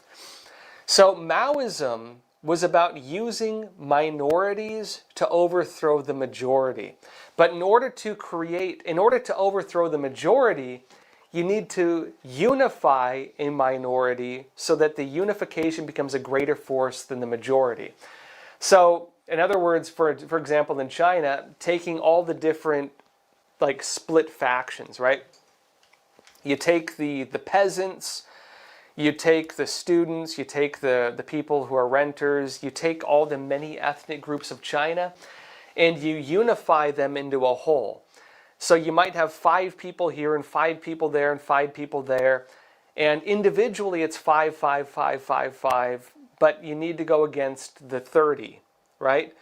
So Maoism was about using minorities to overthrow the majority. But in order to overthrow the majority, you need to unify a minority so that the unification becomes a greater force than the majority. So, in other words, for example, in China, taking all the different split factions, right? You take the peasants, you take the students, you take the people who are renters, you take all the many ethnic groups of China, and you unify them into a whole. So you might have 5 people here and 5 people there and 5 people there. And individually it's 5, 5, 5, 5, 5, but you need to go against the 30, right?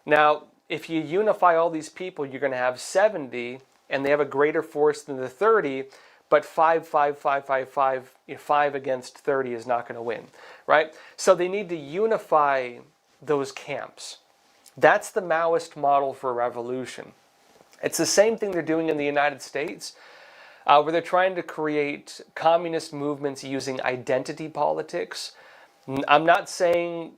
Now, if you unify all these people, you're going to have 70, and they have a greater force than the 30, but 5, 5, 5, 5, 5, 5 against 30 is not going to win, right? So they need to unify those camps. That's the Maoist model for revolution. It's the same thing they're doing in the United States, where they're trying to create communist movements using identity politics. I'm not saying,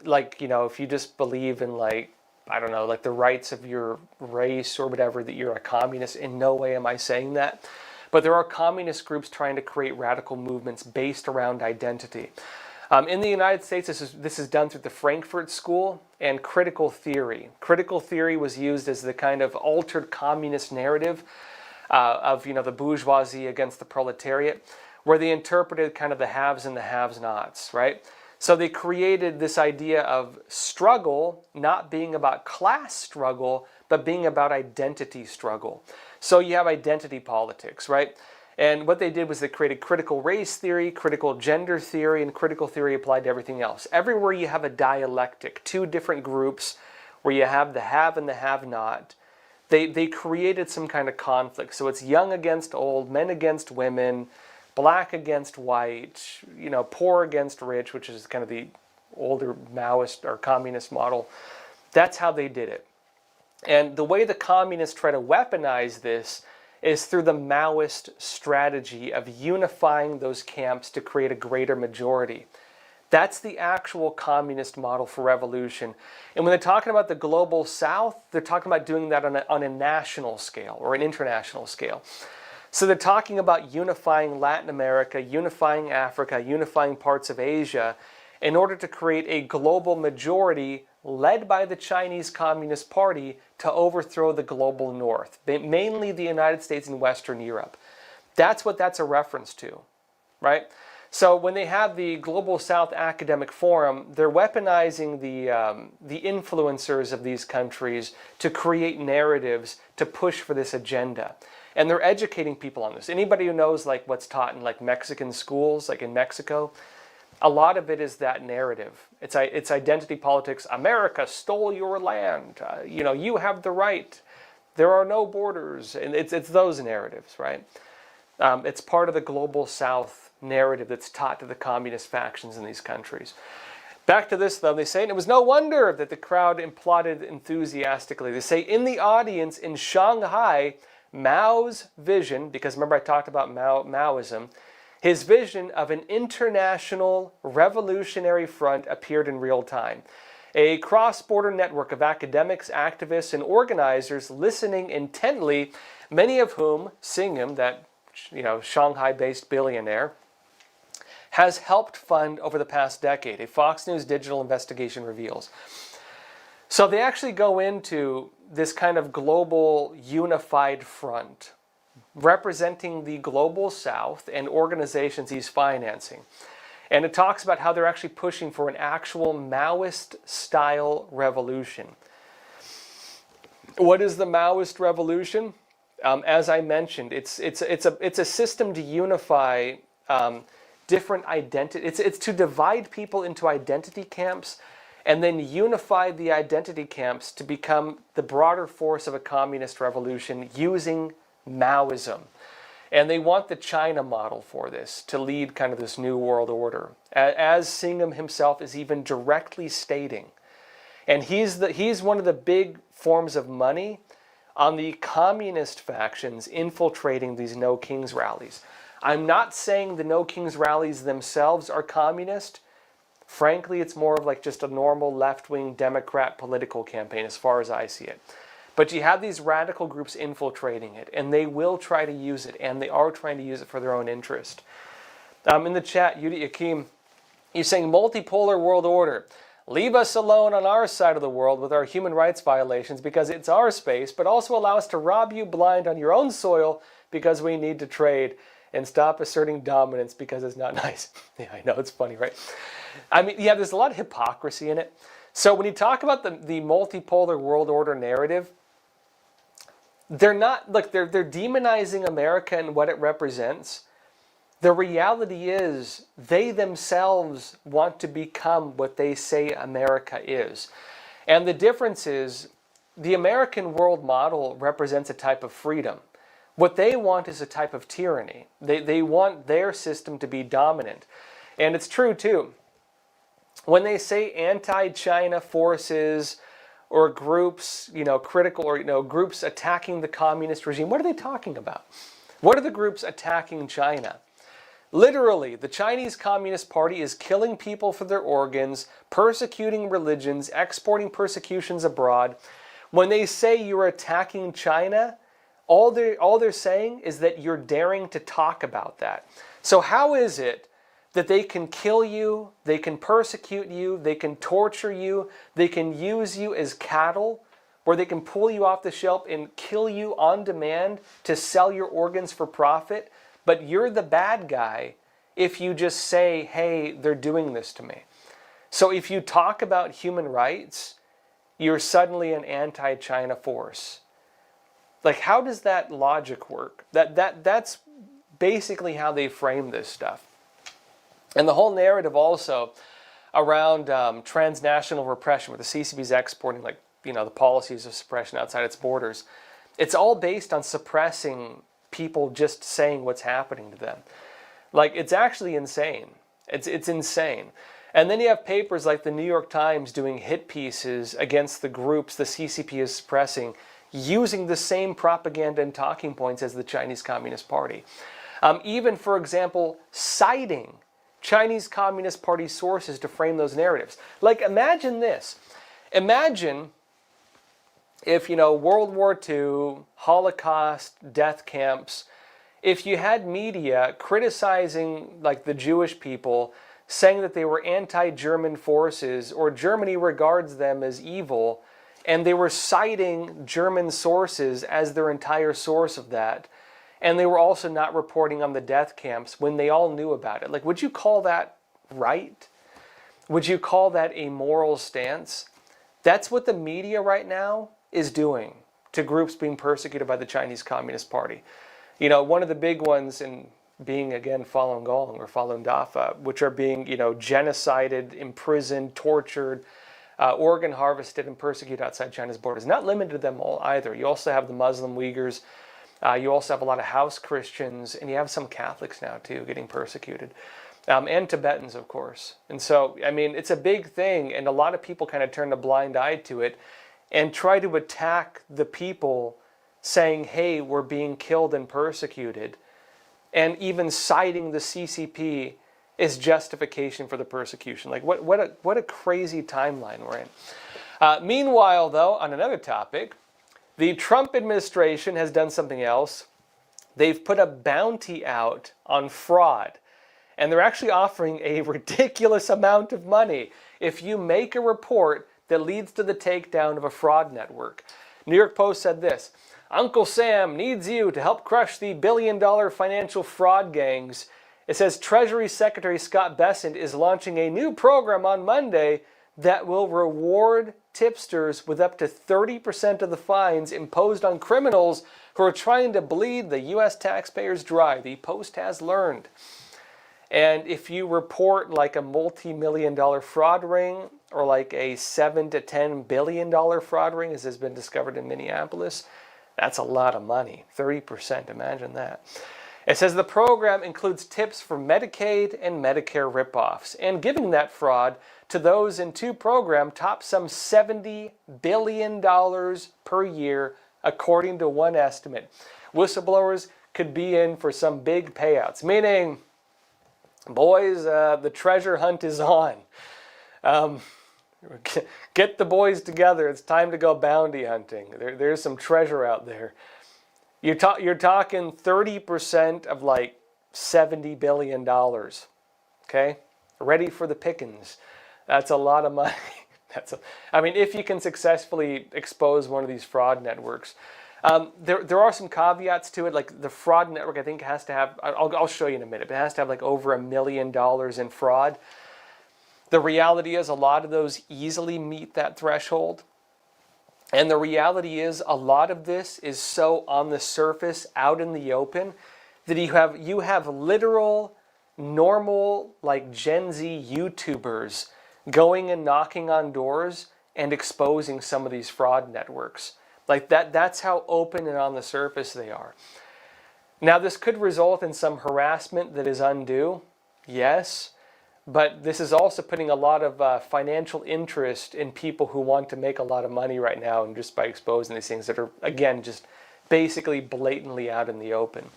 if you just believe in, the rights of your race or whatever, that you're a communist. In no way am I saying that. But there are communist groups trying to create radical movements based around identity. In the United States, this is done through the Frankfurt School and critical theory. Critical theory was used as the kind of altered communist narrative of the bourgeoisie against the proletariat, where they interpreted kind of the haves and the have-nots, right? So they created this idea of struggle not being about class struggle, but being about identity struggle. So you have identity politics, right? And what they did was they created critical race theory, critical gender theory, and critical theory applied to everything else. Everywhere you have a dialectic, 2 different groups where you have the have and the have-not, they created some kind of conflict. So it's young against old, men against women, black against white, poor against rich, which is kind of the older Maoist or communist model. That's how they did it. And the way the communists try to weaponize this is through the Maoist strategy of unifying those camps to create a greater majority. That's the actual communist model for revolution. And when they're talking about the global South, they're talking about doing that on a national scale or an international scale. So they're talking about unifying Latin America, unifying Africa, unifying parts of Asia in order to create a global majority led by the Chinese Communist Party to overthrow the global North, mainly the United States and Western Europe. That's what that's a reference to, right? So when they have the Global South Academic Forum, they're weaponizing the influencers of these countries to create narratives to push for this agenda. And they're educating people on this. Anybody who knows like what's taught in like Mexican schools, like in Mexico, a lot of it is that narrative. It's identity politics. America stole your land. You have the right. There are no borders. And it's those narratives, right? It's part of the Global South narrative that's taught to the communist factions in these countries. Back to this, though, they say, and it was no wonder that the crowd applauded enthusiastically. They say, in the audience in Shanghai, Mao's vision, because remember I talked about Maoism, his vision of an international revolutionary front appeared in real time. A cross-border network of academics, activists, and organizers listening intently, many of whom, Singham, that Shanghai-based billionaire, has helped fund over the past decade, a Fox News digital investigation reveals. So they actually go into this kind of global unified front representing the global South and organizations he's financing. And it talks about how they're actually pushing for an actual Maoist-style revolution. What is the Maoist revolution? As I mentioned, it's a system to unify different identity. It's to divide people into identity camps and then unify the identity camps to become the broader force of a communist revolution using Maoism. And they want the China model for this to lead kind of this new world order, as Singham himself is even directly stating. And he's one of the big forms of money on the communist factions infiltrating these No Kings rallies. I'm not saying the No Kings rallies themselves are communist. Frankly, it's more of like just a normal left-wing Democrat political campaign as far as I see it. But you have these radical groups infiltrating it, and they will try to use it, and they are trying to use it for their own interest. In the chat, Yudi Akim, he's saying multipolar world order. Leave us alone on our side of the world with our human rights violations because it's our space, but also allow us to rob you blind on your own soil because we need to trade, and stop asserting dominance because it's not nice. Yeah, I know, it's funny, right? I mean, yeah, there's a lot of hypocrisy in it. So when you talk about the multipolar world order narrative, they're demonizing America and what it represents. The reality is they themselves want to become what they say America is. And the difference is the American world model represents a type of freedom. What they want is a type of tyranny. They want their system to be dominant. And it's true too. When they say anti-China forces or groups, critical or, groups attacking the communist regime, what are they talking about? What are the groups attacking China? Literally, the Chinese Communist Party is killing people for their organs, persecuting religions, exporting persecutions abroad. When they say you're attacking China, all they're saying is that you're daring to talk about that. So how is it that they can kill you, they can persecute you, they can torture you, they can use you as cattle, or they can pull you off the shelf and kill you on demand to sell your organs for profit, but you're the bad guy if you just say, hey, they're doing this to me. So if you talk about human rights, you're suddenly an anti-China force. Like, how does that logic work? That's basically how they frame this stuff. And the whole narrative also around transnational repression, where the CCP is exporting, the policies of suppression outside its borders, it's all based on suppressing people just saying what's happening to them. It's actually insane. It's insane. And then you have papers like the New York Times doing hit pieces against the groups the CCP is suppressing, using the same propaganda and talking points as the Chinese Communist Party. Even, for example, citing Chinese Communist Party sources to frame those narratives. Like, imagine this. Imagine if, World War II, Holocaust, death camps, if you had media criticizing, like, the Jewish people, saying that they were anti-German forces, or Germany regards them as evil, and they were citing German sources as their entire source of that, and they were also not reporting on the death camps when they all knew about it. Like, would you call that right? Would you call that a moral stance? That's what the media right now is doing to groups being persecuted by the Chinese Communist Party. One of the big ones in being, again, Falun Gong or Falun Dafa, which are being, genocided, imprisoned, tortured, organ harvested, and persecuted outside China's borders. Not limited to them all either. You also have the Muslim Uyghurs. You also have a lot of house Christians, and you have some Catholics now, too, getting persecuted. And Tibetans, of course. And so, it's a big thing, and a lot of people kind of turn a blind eye to it and try to attack the people saying, hey, we're being killed and persecuted, and even citing the CCP as justification for the persecution. Like, what a crazy timeline we're in. Meanwhile, though, on another topic, the Trump administration has done something else. They've put a bounty out on fraud, and they're actually offering a ridiculous amount of money if you make a report that leads to the takedown of a fraud network. New York Post said this: Uncle Sam needs you to help crush the billion-dollar financial fraud gangs. It says Treasury Secretary Scott Bessent is launching a new program on Monday that will reward tipsters with up to 30% of the fines imposed on criminals who are trying to bleed the U.S. taxpayers dry, the Post has learned. And if you report like a multi-million-dollar fraud ring, or like a $7 to $10 billion fraud ring, as has been discovered in Minneapolis, that's a lot of money. 30%, imagine that. It says the program includes tips for Medicaid and Medicare ripoffs, and giving that fraud to those in two programs tops some $70 billion per year, according to one estimate. Whistleblowers could be in for some big payouts, meaning, boys, the treasure hunt is on. Get the boys together. It's time to go bounty hunting. There's some treasure out there. You're talking 30% of like $70 billion. Okay? Ready for the pickings. That's a lot of money. If you can successfully expose one of these fraud networks. There are some caveats to it. Like the fraud network, I think, has to have, I'll show you in a minute, but it has to have like over $1 million in fraud. The reality is a lot of those easily meet that threshold. And the reality is a lot of this is so on the surface, out in the open, that you have literal, normal, like Gen Z YouTubers going and knocking on doors and exposing some of these fraud networks. Like that's how open and on the surface they are. Now, this could result in some harassment that is undue, yes, but this is also putting a lot of financial interest in people who want to make a lot of money right now, and just by exposing these things that are, again, just basically blatantly out in the open.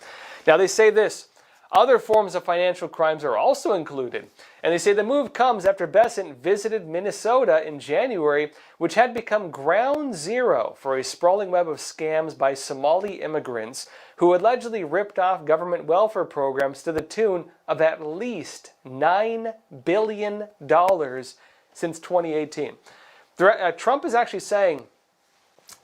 Now, they say this: other forms of financial crimes are also included. And they say the move comes after Bessent visited Minnesota in January, which had become ground zero for a sprawling web of scams by Somali immigrants who allegedly ripped off government welfare programs to the tune of at least $9 billion since 2018. Trump is actually saying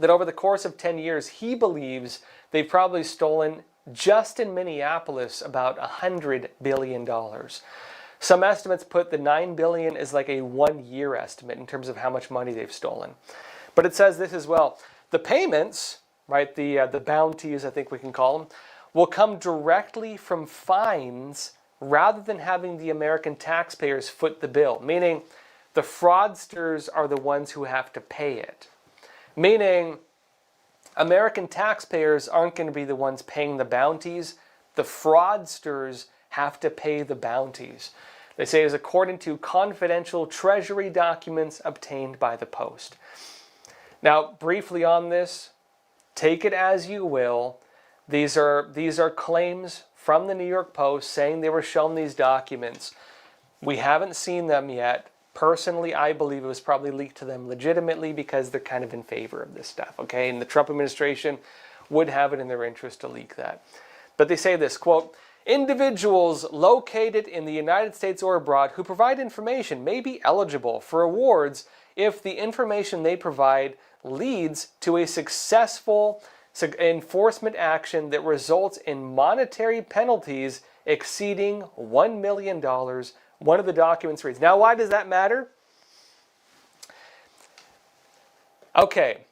that over the course of 10 years, he believes they've probably stolen, just in Minneapolis, about $100 billion. Some estimates put the $9 billion as like a 1-year estimate in terms of how much money they've stolen. But it says this as well: the payments, right, the bounties, I think we can call them, will come directly from fines rather than having the American taxpayers foot the bill. Meaning, the fraudsters are the ones who have to pay it. Meaning, American taxpayers aren't going to be the ones paying the bounties. The fraudsters have to pay the bounties. They say it is according to confidential Treasury documents obtained by the Post. Now, briefly on this, take it as you will. These are claims from the New York Post saying they were shown these documents. We haven't seen them yet. Personally, I believe it was probably leaked to them legitimately because they're kind of in favor of this stuff, okay? And the Trump administration would have it in their interest to leak that. But they say this, quote, individuals located in the United States or abroad who provide information may be eligible for awards if the information they provide leads to a successful enforcement action that results in monetary penalties exceeding $1 million. One of the documents reads. Now, why does that matter? Okay,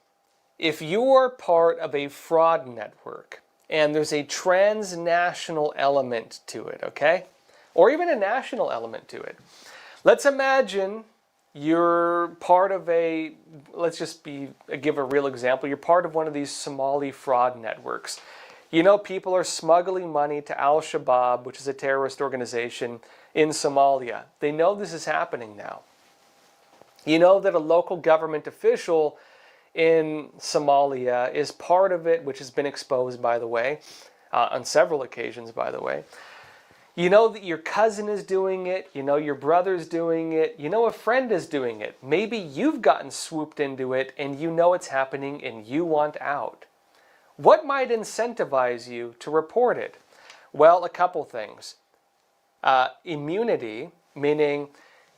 if you are part of a fraud network and there's a transnational element to it, okay, or even a national element to it, let's imagine you're part of a, give a real example, you're part of one of these Somali fraud networks. You know, people are smuggling money to Al-Shabaab, which is a terrorist organization in Somalia. They know this is happening now. You know that a local government official in Somalia is part of it, which has been exposed, by the way, on several occasions, by the way. You know that your cousin is doing it. You know your brother's doing it. You know a friend is doing it. Maybe you've gotten swooped into it and you know it's happening and you want out. What might incentivize you to report it? Well, a couple things. Immunity, meaning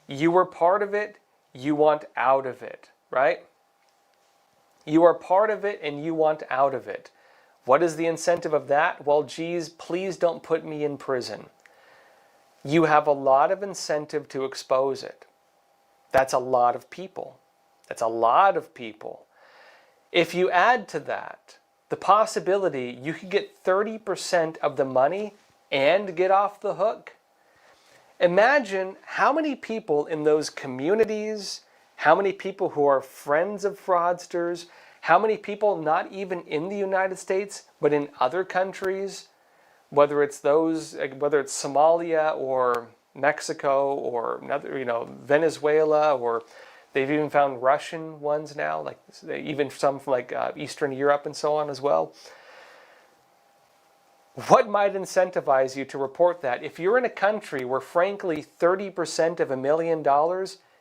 you were part of it, you want out of it, right? You are part of it and you want out of it. What is the incentive of that? Well, geez, please don't put me in prison. You have a lot of incentive to expose it. That's a lot of people. That's a lot of people. If you add to that the possibility you could get 30% of the money and get off the hook, imagine how many people in those communities, how many people who are friends of fraudsters, how many people not even in the United States but in other countries, whether it's Somalia or Mexico or another, Venezuela, or they've even found Russian ones now, like even some from Eastern Europe and so on as well. What might incentivize you to report that? If you're in a country where, frankly, 30% of $1 million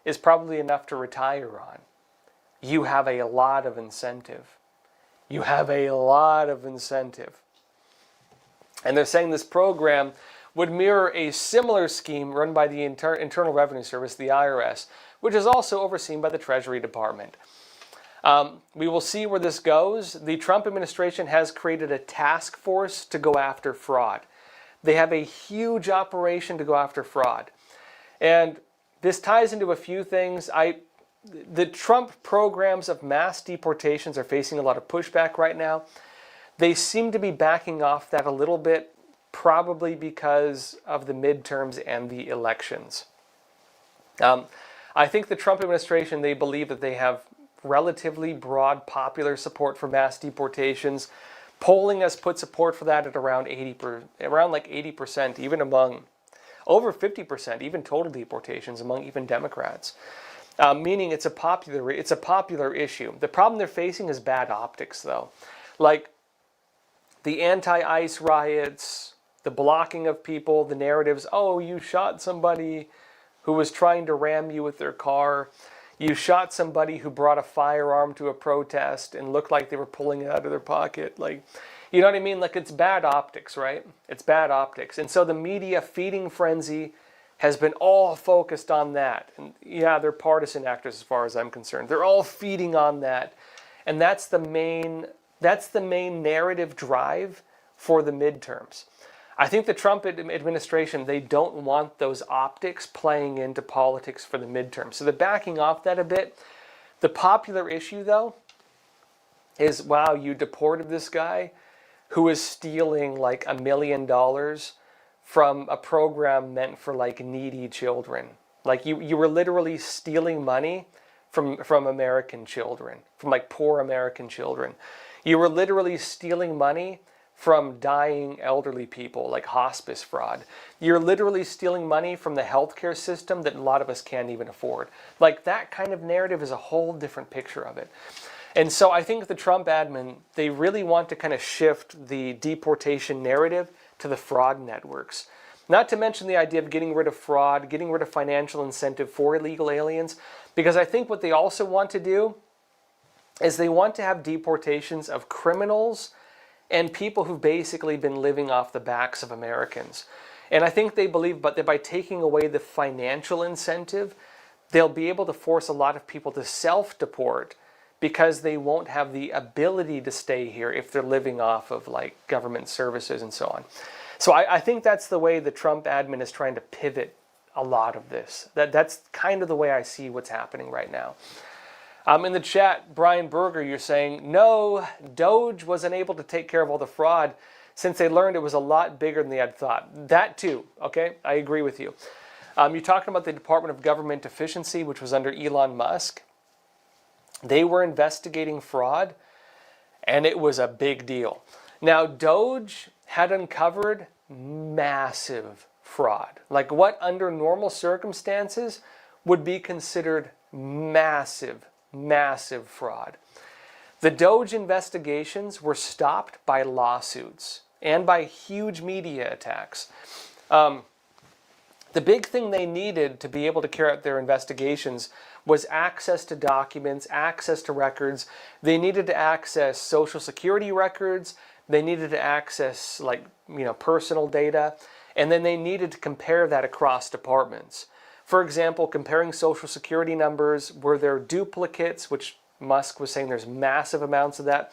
is probably enough to retire on, you have a lot of incentive. You have a lot of incentive. And they're saying this program would mirror a similar scheme run by the Internal Revenue Service, the IRS, which is also overseen by the Treasury Department. We will see where this goes. The Trump administration has created a task force to go after fraud. They have a huge operation to go after fraud. And this ties into a few things. The Trump programs of mass deportations are facing a lot of pushback right now. They seem to be backing off that a little bit, probably because of the midterms and the elections. I think the Trump administration, they believe that they have relatively broad popular support for mass deportations. Polling has put support for that at around 80%, even among over 50%, even total deportations among even Democrats. Meaning it's a popular issue. The problem they're facing is bad optics, though. Like the anti-ICE riots, the blocking of people, the narratives, oh, you shot somebody who was trying to ram you with their car. You shot somebody who brought a firearm to a protest and looked like they were pulling it out of their pocket. You know what I mean? It's bad optics, right? It's bad optics. And so the media feeding frenzy has been all focused on that. And yeah, they're partisan actors as far as I'm concerned. They're all feeding on that. And that's the main narrative drive for the midterms. I think the Trump administration, they don't want those optics playing into politics for the midterms. So they're backing off that a bit. The popular issue, though, is, wow, you deported this guy who was stealing $1 million from a program meant for needy children. You were literally stealing money from American children, from poor American children. You were literally stealing money from dying elderly people, like hospice fraud. You're literally stealing money from the healthcare system that a lot of us can't even afford. That kind of narrative is a whole different picture of it. And so I think the Trump admin, they really want to kind of shift the deportation narrative to the fraud networks. Not to mention the idea of getting rid of fraud, getting rid of financial incentive for illegal aliens, because I think what they also want to do is they want to have deportations of criminals and people who've basically been living off the backs of Americans. And I think they believe that by taking away the financial incentive, they'll be able to force a lot of people to self-deport because they won't have the ability to stay here if they're living off of like government services and so on. So I think that's the way the Trump admin is trying to pivot a lot of this. That's kind of the way I see what's happening right now. In the chat, Brian Berger, you're saying, no, Doge wasn't able to take care of all the fraud since they learned it was a lot bigger than they had thought. That too, okay? I agree with you. You're talking about the Department of Government Efficiency, which was under Elon Musk. They were investigating fraud, and it was a big deal. Now, Doge had uncovered massive fraud. Like what under normal circumstances would be considered massive, massive fraud. The Doge investigations were stopped by lawsuits and by huge media attacks. The big thing they needed to be able to carry out their investigations was access to documents, access to records. They needed to access Social Security records. They needed to access personal data. And then they needed to compare that across departments. For example, comparing Social Security numbers, were there duplicates, which Musk was saying there's massive amounts of that.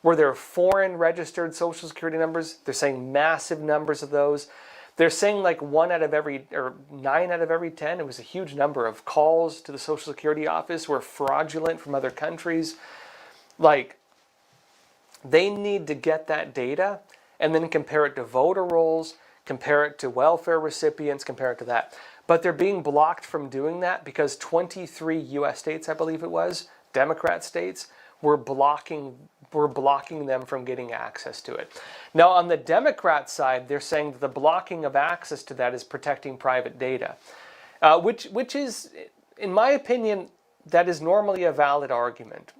Were there foreign registered Social Security numbers? They're saying massive numbers of those. They're saying like 9 out of every 10, it was a huge number of calls to the Social Security office were fraudulent from other countries. Like, they need to get that data and then compare it to voter rolls, compare it to welfare recipients, compare it to that. But they're being blocked from doing that because 23 U.S. states, I believe it was, Democrat states, were blocking them from getting access to it. Now, on the Democrat side, they're saying that the blocking of access to that is protecting private data, which is, in my opinion, that is normally a valid argument.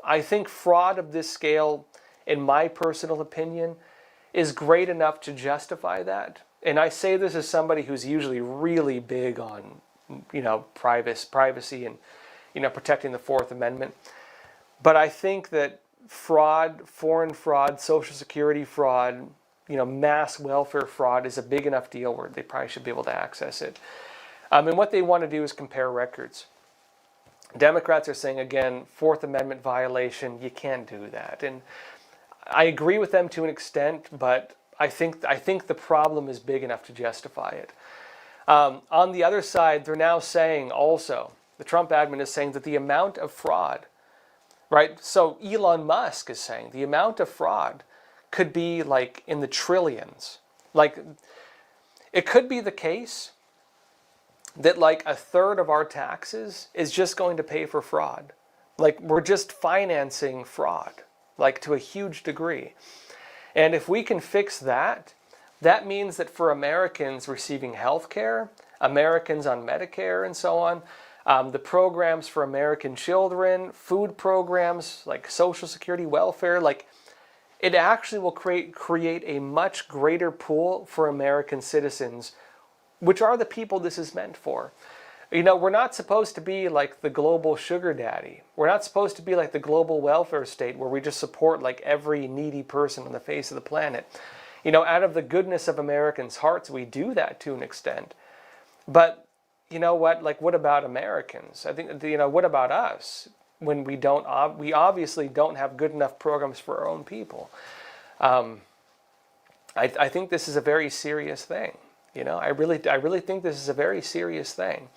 I think fraud of this scale, in my personal opinion, is great enough to justify that. And I say this as somebody who's usually really big on, privacy and, protecting the Fourth Amendment. But I think that fraud, foreign fraud, Social Security fraud, mass welfare fraud is a big enough deal where they probably should be able to access it. And what they want to do is compare records. Democrats are saying, again, Fourth Amendment violation, you can't do that. And I agree with them to an extent, but I think the problem is big enough to justify it. On the other side, they're now saying also, the Trump admin is saying that the amount of fraud, right? So Elon Musk is saying the amount of fraud could be like in the trillions. Like, it could be the case that like a third of our taxes is just going to pay for fraud. Like, we're just financing fraud, like to a huge degree. And if we can fix that, that means that for Americans receiving health care, Americans on Medicare and so on, the programs for American children, food programs like Social Security, welfare, like it actually will create a much greater pool for American citizens, which are the people this is meant for. We're not supposed to be like the global sugar daddy. We're not supposed to be like the global welfare state where we just support like every needy person on the face of the planet. Out of the goodness of Americans' hearts, we do that to an extent. But you know what? Like, what about Americans? I think, what about us when we obviously don't have good enough programs for our own people? I think this is a very serious thing. I really think this is a very serious thing.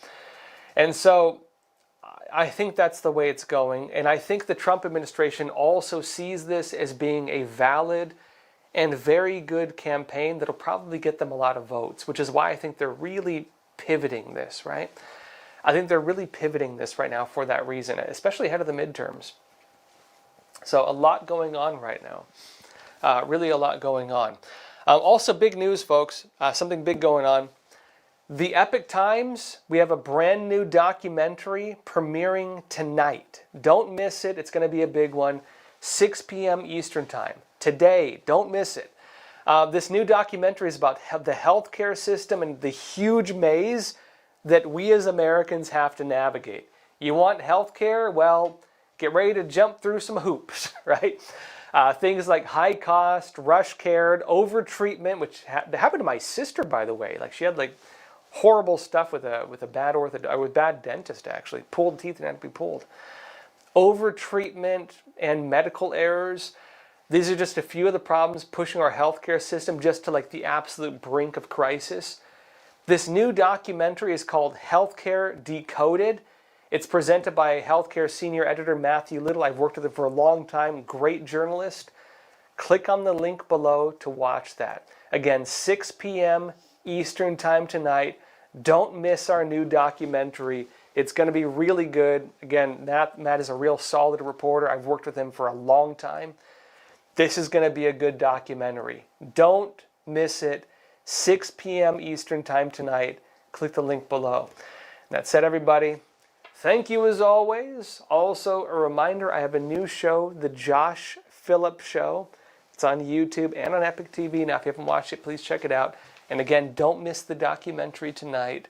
And so I think that's the way it's going. And I think the Trump administration also sees this as being a valid and very good campaign that'll probably get them a lot of votes, which is why I think they're really pivoting this, right? I think they're really pivoting this right now for that reason, especially ahead of the midterms. So a lot going on right now. Really a lot going on. Also big news, folks. Something big going on. The Epoch Times, we have a brand new documentary premiering tonight. Don't miss it. It's going to be a big one. 6 p.m. Eastern Time. Today. Don't miss it. This new documentary is about the healthcare system and the huge maze that we as Americans have to navigate. You want healthcare? Well, get ready to jump through some hoops, right? Things like high cost, rush care, over treatment, which happened to my sister, by the way. Like she had like horrible stuff with a bad dentist, actually. Pulled teeth and had to be pulled. Over treatment and medical errors. These are just a few of the problems pushing our healthcare system just to like the absolute brink of crisis. This new documentary is called Healthcare Decoded. It's presented by healthcare senior editor Matthew Little. I've worked with him for a long time. Great journalist. Click on the link below to watch that. Again, 6 p.m. Eastern time tonight. Don't miss our new documentary. It's going to be really good. Again, Matt is a real solid reporter. I've worked with him for a long time. This is going to be a good documentary. Don't miss it. 6 p.m. Eastern time tonight. Click the link below. That said, everybody, thank you as always. Also, a reminder, I have a new show, The Josh Philipp Show. It's on YouTube and on Epoch TV. Now, if you haven't watched it, please check it out. And again, don't miss the documentary tonight.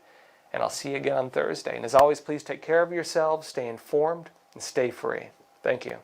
And I'll see you again on Thursday. And as always, please take care of yourselves, stay informed, and stay free. Thank you.